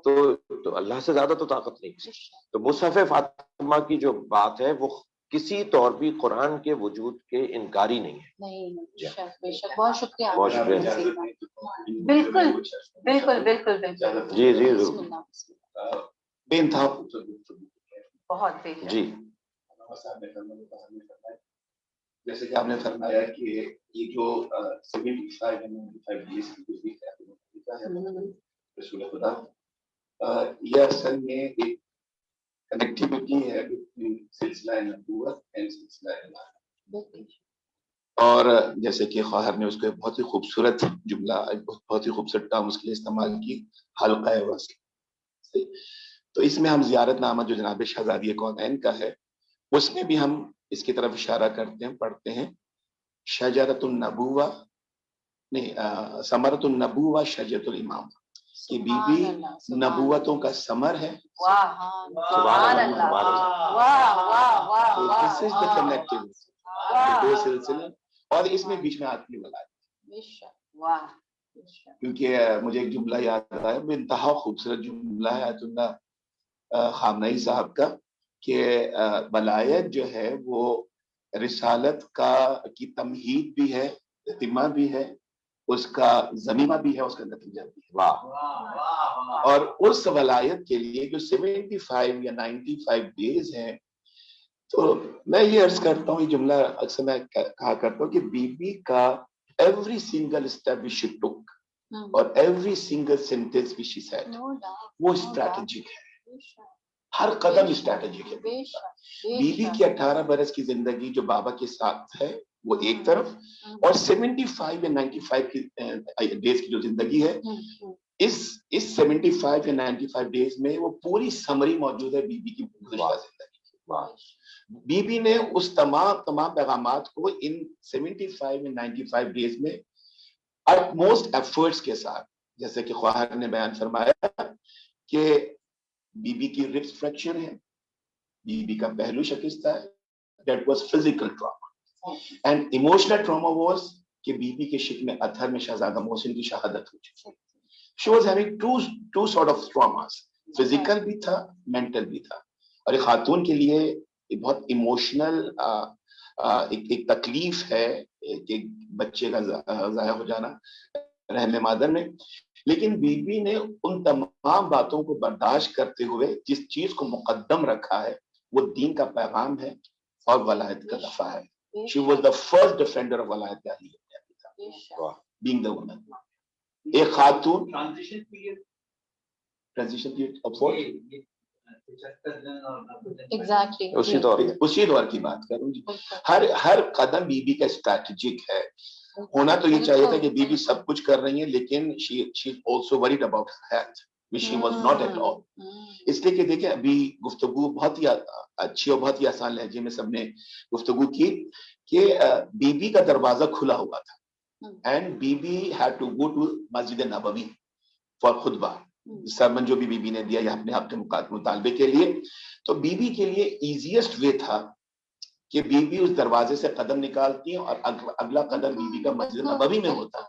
تو اللہ سے زیادہ تو طاقت نہیں. تو مصحف فاطمہ کی جو بات ہے وہ کسی طور بھی قرآن کے وجود کے انکاری نہیں ہے. بہت شکریہ. بہت شکریہ. بالکل بالکل بالکل بالکل. جی جی بے انتہا بہت بے جی. جیسے کہ آپ نے فرمایا کہ یہ جو 75 days کی رسول خدا یہ اصل میں ایک کنیکٹیوٹی ہے سلسلہ نبوت اینڈ سلسلہ الہی. اور جیسے کہ خواہر نے اس کو بہت ہی خوبصورت جملہ, بہت ہی خوبصورت ٹرم اس کے لیے استعمال کی, حلقہ وصل. تو اس میں ہم زیارت نامہ جو جناب شہزادی کونین کا ہے اس میں بھی ہم اس کی طرف اشارہ کرتے ہیں, پڑھتے ہیں شجرۃ النبوہ نہیں ثمرۃ النبوہ شجرۃ الامام, کہ بی بی نبوتوں کا ثمر ہے. سبحان اللہ. واہ واہ واہ دس از دی کنیکٹیوٹی دو سلسلے, اور اس میں بیچ میں آدمی بنایا. کیونکہ مجھے ایک جملہ یاد آیا, بے انتہا خوبصورت جملہ ہے آیت اللہ خامنئی صاحب کا, کہ ولایت جو ہے وہ رسالت کی تمہید بھی ہے, اہتمام بھی ہے, اس کا ضمیمہ بھی ہے, اس کا نتیجہ بھی ہے. واہ. اور اس ولایت کے لیے جو 75 یا 95 days ہیں, تو میں یہ عرض کرتا ہوں, یہ جملہ اکثر میں کہا کرتا ہوں کہ بی بی کا every single step she took اور ایوری سنگل سینٹینس بھی she said وہ اسٹریٹجک ہے. ہر قدم اسٹریٹجک ہے. بی بی کی 18 برس کی زندگی جو بابا کے ساتھ ہے وہ ایک طرف, اور 75 یا 95 کی ڈیز کی جو زندگی ہے, اس 75 یا 95 ڈیز میں وہ پوری سمری موجود ہے بی بی کی گزشتہ زندگی. بی بی نے اس تمام پیغامات کو ان 75 یا 95 ڈیز میں utmost efforts کے ساتھ, جیسے کہ خواہر نے بیان فرمایا کہ بی بی کی ربس فریکچر ہے, بی بی کا پہلو شکستہ ہے, that was physical trauma, and emotional trauma was کہ بی بی کے شکم اطہر میں شہزادہ محسن کی شہادت ہو چکی. she was having two sort of traumas, physical بھی تھا, mental بھی تھا. اور ایک خاتون کے لیے ایک بہت ایموشنل ایک تکلیف ہے کہ بچے کا ضائع ہو جانا رحم مادر میں. لیکن بی بی نے ان تمام باتوں کو برداشت کرتے ہوئے جس چیز کو مقدم رکھا ہے وہ دین کا پیغام ہے اور ولایت کا دفاع ہے. She was the first defender of ولایت being the woman. ایک خاتون transition period of what? اسی دور کی بات کروں جی. ہر قدم بی بی کا اسٹریٹجک ہے. ہونا تو یہ چاہیے تھا کہ بی بی سب کچھ کر رہی ہیں, لیکن she is also worried about her health, which she was not at all. اس لیے کہ دیکھیں ابھی گفتگو بہت ہی اچھی اور بہت ہی آسان لہجے میں سب نے گفتگو کی کہ بی بی کا دروازہ کھلا ہوا تھا, and بی بی had to go to Masjid Nabawi for خطبہ, سرمن جو بھی بی بی نے دیا یا اپنے آپ کے مطالبے کے لیے. تو بی بی کے لیے ایزیسٹ وے تھا کہ بی بی اس دروازے سے قدم نکالتی ہیں اور اگلا قدم بی بی کا مسجد نبوی میں ہوتا.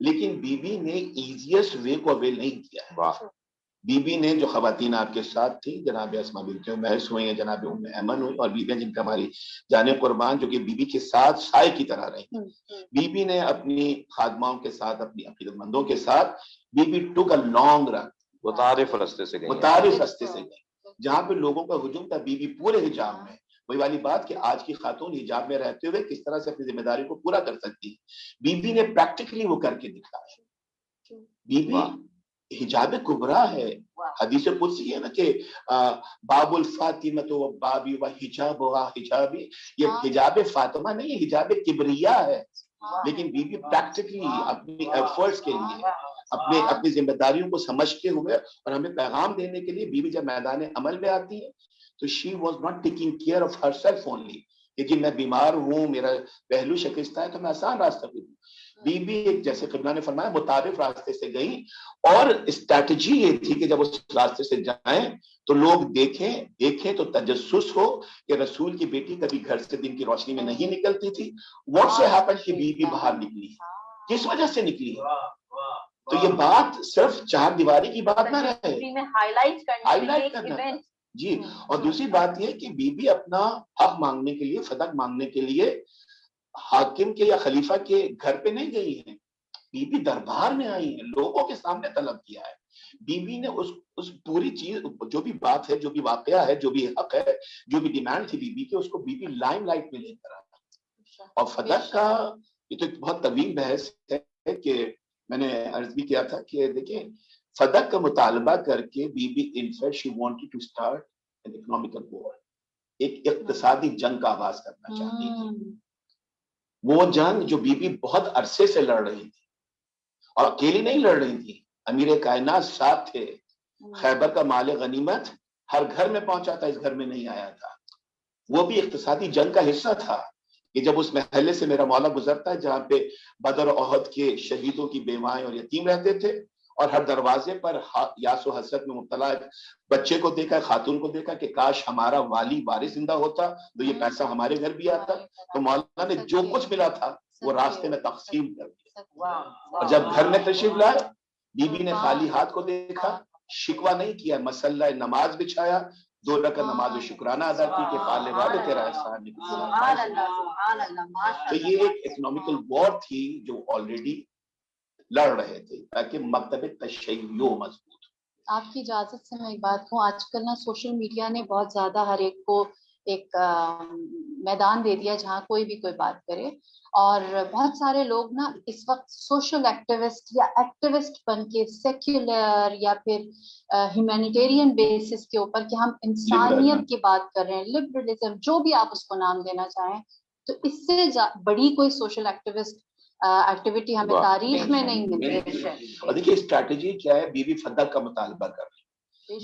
لیکن بی بی نے ایزیسٹ وے کو اویل نہیں کیا. بی بی نے جو خواتین آپ کے ساتھ تھی, جناب اسماء بنت امیس ہوئی ہیں, جناب ام ایمن ہوئی, اور بیویاں جن کا ہماری جان قربان جو کہ بی بی کے ساتھ سائے کی طرح رہی. بی بی نے اپنی خادماؤں کے ساتھ, اپنی عقیدت مندوں کے ساتھ, بی بی ٹوک اے لانگ رن, متعارف رستے سے گئی, جہاں پہ لوگوں کا ہجوم تھا. بی بی پورے حجاب میں, وہی والی بات کہ آج کی خاتون حجاب میں رہتے ہوئے کس طرح سے اپنی ذمہ داری کو پورا کر سکتی ہے. بی بی نے پریکٹیکلی وہ کر کے دکھایا. بی بی حجاب کبرا ہے. حدیث قدسی ہے نا کہ باب الفاطمۃ و بابی و حجاب و حجابی, یہ حجاب فاطمہ نہیں ہے, حجاب کبریا ہے. لیکن بی بی پریکٹیکلی اپنی ایفرٹس کے لیے, اپنی ذمہ داریوں کو سمجھتے ہوئے اور ہمیں پیغام دینے کے لیے بی بی جب میدان عمل میں آتی ہے تو she was not taking care of herself only, کہ جی میں بیمار ہوں, میرا پہلو شکستہ ہے, تو میں آسان راستہ پہ دوں. بی ایک جیسے قبلہ نے فرمایا متعارف راستے سے گئی, اور اسٹریٹجی یہ تھی کہ جب اس راستے سے جائیں تو لوگ دیکھیں تو تجسس ہو کہ رسول کی بیٹی کبھی گھر سے دن کی روشنی میں نہیں نکلتی تھی. واٹ سو ہیپن کہ بی باہر نکلی, کس وجہ سے نکلی. تو یہ بات صرف چار دیواری کی بات نہ رہے, ہائی لائٹ کرنا. جی, اور دوسری بات یہ کہ بی اپنا حق مانگنے کے لیے, فدق مانگنے کے لیے حاکم کے یا خلیفہ کے گھر پہ نہیں گئی ہیں, بی دربار میں آئی ہیں, لوگوں کے سامنے طلب کیا ہے. بی نے اس پوری چیز, جو بھی بات ہے, جو بھی واقعہ ہے, جو بھی حق ہے, جو بھی ڈیمانڈ تھی بی کی, اس کو بی لائم لائٹ میں لے کر آیا. اور فدق کا یہ تو ایک بہت طویل بحث ہے کہ میں نے عرض بھی کیا تھا کہ دیکھیں فدق کا مطالبہ کر کے بی in fact she wanted to start an economical war, ایک اقتصادی جنگ کا آغاز کرنا چاہتی تھی. وہ جنگ جو بی بہت عرصے سے لڑ رہی تھی, اور اکیلی نہیں لڑ رہی تھی, امیر کائنات ساتھ تھے. خیبر کا مال غنیمت ہر گھر میں پہنچا تھا, اس گھر میں نہیں آیا تھا. وہ بھی اقتصادی جنگ کا حصہ تھا کہ جب اس محلے سے میرا مولا گزرتا ہے جہاں پہ بدر و احد کے شہیدوں کی بیوائیں اور یتیم رہتے تھے, اور ہر دروازے پر یاس و حسرت میں مبتلا بچے کو دیکھا, خاتون کو دیکھا کہ کاش ہمارا والی وارث زندہ ہوتا تو یہ پیسہ ہمارے گھر بھی آتا. تو مولانا نے جو کچھ ملا تھا وہ راستے میں تقسیم کر دیا. اور جب گھر میں تشریف لائے, بی نے خالی ہاتھ کو دیکھا, شکوہ نہیں کیا, مسلح نماز بچھایا, 2 رکعت نماز شکرانہ ادا کی کہ پالنے والے تیرا احسان نہیں. تو یہ ایک اکنامیکل وار تھی جو آلریڈی لڑ رہے تھے تاکہ مکتب تشیع مضبوط. آپ کی اجازت سے میں ایک بات کہوں, آج کل نا سوشل میڈیا نے بہت زیادہ ہر ایک کو ایک میدان دے دیا جہاں کوئی بھی کوئی بات کرے, اور بہت سارے لوگ نا اس وقت سوشل ایکٹیوسٹ یا ایکٹیوسٹ بن کے سیکولر یا پھر ہیومینیٹیرین بیسس کے اوپر کہ ہم انسانیت کی بات کر رہے ہیں, لبرلزم, جو بھی آپ اس کو نام دینا چاہیں, تو اس سے بڑی کوئی سوشل ایکٹیویٹی ہمیں تاریخ میں نہیں ملتی. اور دیکھیے اسٹریٹجی کیا ہے, بی فدق کا مطالبہ کر رہی,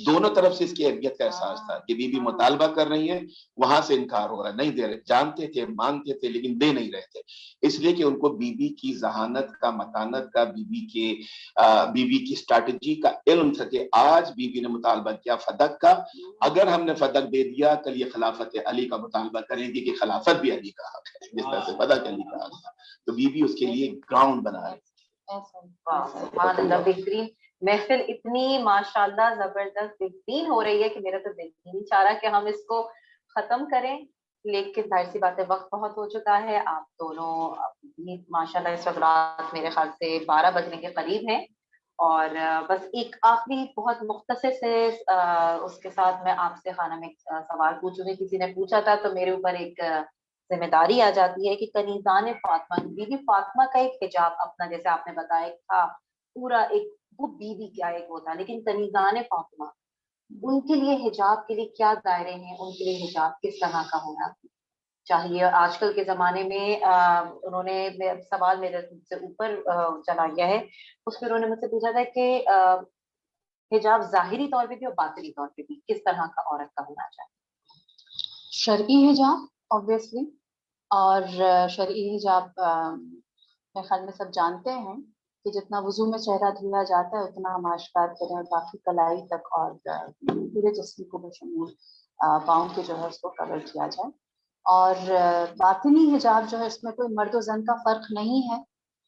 دونوں طرف سے اس کی اہمیت کا احساس تھا کہ بی مطالبہ کر رہی ہیں, وہاں سے انکار ہو رہا ہے, نہیں دے رہے, جانتے تھے, مانتے تھے, لیکن دے نہیں رہے تھے, اس لیے کہ ان کو بی کی ذہانت کا, متانت کا, بی کی اسٹریٹجی کا علم تھا کہ آج بی نے مطالبہ کیا فدق کا, اگر ہم نے فدق دے دیا کل یہ خلافت علی کا مطالبہ کریں گے کہ خلافت بھی علی کا حق ہے, جس طرح سے فدق علی کا حق تھا. تو بی اس کے لیے گراؤنڈ بنا رہی. سبحان اللہ, بہترین محفل اتنی ماشاءاللہ زبردست بہترین ہو رہی ہے کہ میرا تو دل نہیں چاہ رہا کہ ہم اس کو ختم کریں, لیکن ظاہر سی بات ہے وقت بہت ہو چکا ہے. آپ دونوں ماشاءاللہ اس وقت رات میرے خیال سے 12 بجنے کے قریب ہیں, اور بس ایک آخری بہت مختصر سے اس کے ساتھ میں آپ سے خانہ میں سوال پوچھوں گی. کسی نے پوچھا تھا تو میرے اوپر ایک ذمہ داری آ جاتی ہے کہ کنیزان فاطمہ, بی بی فاطمہ کا ایک حجاب اپنا, جیسے آپ نے بتایا تھا پورا ایک وہ بی کیا ایک ہوتا, لیکن کنیزان فاطمہ ان کے لیے حجاب کے لیے کیا دائرے ہیں, ان کے لیے حجاب کس طرح کا ہونا چاہیے. آج کل کے زمانے میں انہوں نے سوال میرے سے اوپر چلا گیا ہے, اس میں انہوں نے مجھ سے پوچھا تھا کہ حجاب ظاہری طور پہ بھی اور باطنی طور پہ بھی کس طرح کا عورت کا ہونا چاہیے. شرعی حجاب obviously, اور شرعی حجاب میرے خیال میں سب جانتے ہیں کہ جتنا وضو میں چہرہ دھویا جاتا ہے اتنا ہم آشکار کریں, اور باقی کلائی تک اور پورے جسم کو بشمول پاؤں کے جو ہے اس کو کور کیا جائے. اور باطنی حجاب جو ہے اس میں کوئی مرد و زن کا فرق نہیں ہے.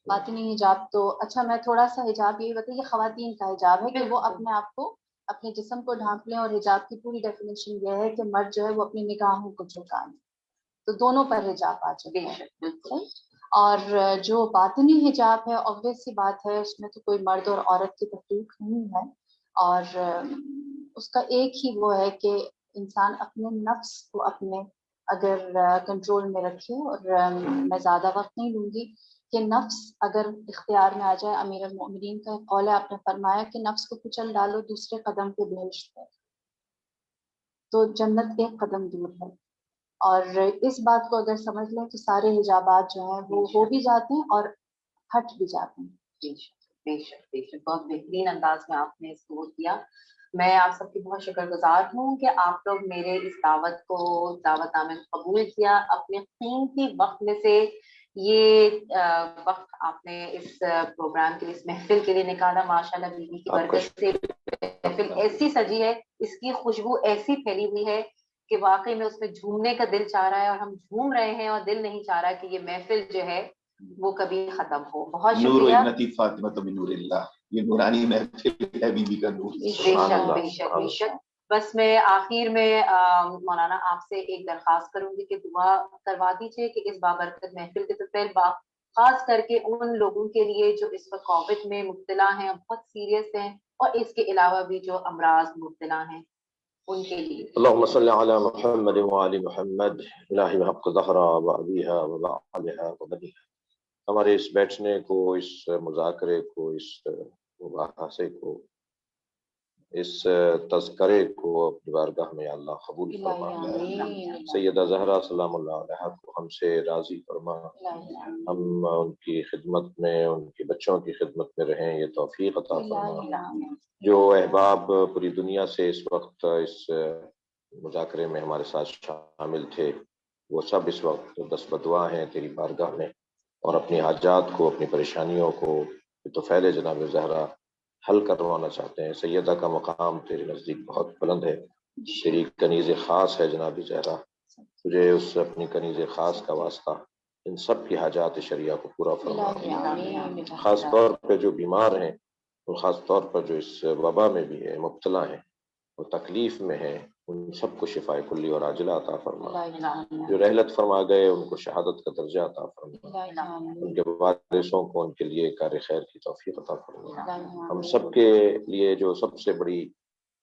باطنی حجاب تو اچھا, میں تھوڑا سا حجاب یہ بتائیے, یہ خواتین کا حجاب ہے کہ وہ اپنے آپ کو اپنے جسم کو ڈھانپ لیں, اور حجاب کی پوری ڈیفینیشن یہ ہے کہ مرد جو ہے وہ اپنی نگاہوں کو جھکا لیں, تو دونوں پر حجاب آ چکے ہیں. اور جو باطنی حجاب ہے obvious سی بات ہے, اس میں تو کوئی مرد اور عورت کی تفریق نہیں ہے, اور اس کا ایک ہی وہ ہے کہ انسان اپنے نفس کو اپنے اگر کنٹرول میں رکھے. اور میں زیادہ وقت نہیں لوں گی کہ نفس اگر اختیار میں آ جائے, امیر المؤمنین کا قول ہے, آپ نے فرمایا کہ نفس کو کچل ڈالو دوسرے قدم پہ بہشت ہے, تو جنت ایک قدم دور ہے. اور اس بات کو اگر سمجھ لیں تو سارے حجابات جو ہیں وہ ہو بھی جاتے ہیں اور ہٹ بھی جاتے ہیں. بے شک بے شک بے شک, بہت بہترین انداز میں آپ نے اس کو کیا. میں آپ سب کی بہت شکر گزار ہوں کہ آپ لوگ میرے اس دعوت نامے کو قبول کیا، اپنے قیمتی وقت میں سے یہ وقت آپ نے اس پروگرام کے لیے، اس محفل کے لیے نکالا. ماشاءاللہ بیوی کی برکت سے محفل ایسی سجی ہے، اس کی خوشبو ایسی پھیلی ہوئی ہے کہ واقعی میں اس میں جھومنے کا دل چاہ رہا ہے، اور ہم جھوم رہے ہیں اور دل نہیں چاہ رہا کہ یہ محفل جو ہے وہ کبھی ختم ہو. بہت شکریہ. نور ابنتی فاطمہ من نور اللہ، یہ نورانی محفل ہے بی بی کا نور. بے شک بے شک بے شک. بس میں آخر میں مولانا آپ سے ایک درخواست کروں گی کہ دعا کروا دیجیے کہ اس بابرکت محفل کے طرف خاص کر کے ان لوگوں کے لیے جو اس وقت کووڈ میں مبتلا ہیں، بہت سیریس ہیں، اور اس کے علاوہ بھی جو امراض مبتلا ہیں ان کے لیے. اللهم صل على محمد وعلى محمد الہی بحق زہرا وابیہا وبعلہا وبنیہا. ہمارے اس بیٹھنے کو، اس مذاکرے کو، اس مباحثے کو، اس تذکرے کو اپنی بارگاہ میں اللہ قبول فرما. سیدہ زہرا سلام اللہ علیہا کو ہم سے راضی فرما. ہم ان کی خدمت میں، ان کے بچوں کی خدمت میں رہیں، یہ توفیق عطا فرما. جو احباب پوری دنیا سے اس وقت اس مذاکرے میں ہمارے ساتھ شامل تھے، وہ سب اس وقت دست بدعا ہیں تیری بارگاہ میں، اور اپنی حاجات کو، اپنی پریشانیوں کو طفیل جناب زہرا حل کروانا چاہتے ہیں. سیدہ کا مقام تیرے نزدیک بہت بلند ہے، تیری کنیز خاص ہے جناب زہرا. تجھے اس اپنی کنیز خاص کا واسطہ ان سب کی حاجات شریعہ کو پورا فرما. خاص طور پہ جو بیمار ہیں، اور خاص طور پر جو اس وبا میں بھی ہے، مبتلا ہیں اور تکلیف میں ہیں، ان سب کو شفاء کلی اور عاجلہ عطا فرما. جو رحلت فرما گئے ان کو شہادت کا درجہ عطا فرما. ان کے وارثوں کو ان کے لیے کار خیر کی توفیق عطا فرما. ہم سب کے لیے جو سب سے بڑی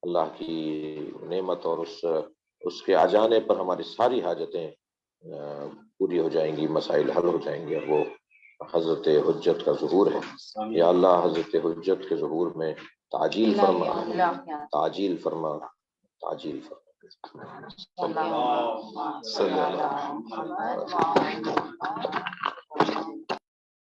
اللہ کی نعمت، اور اس کے آ جانے پر ہماری ساری حاجتیں پوری ہو جائیں گی، مسائل حل ہو جائیں گے، اور وہ حضرت حجت کا ظہور ہے. یا اللہ حضرت حجت کے ظہور میں تعجیل فرما، تعجیل فرما، تعجیل فرما. صلی اللہ علیہ وسلم.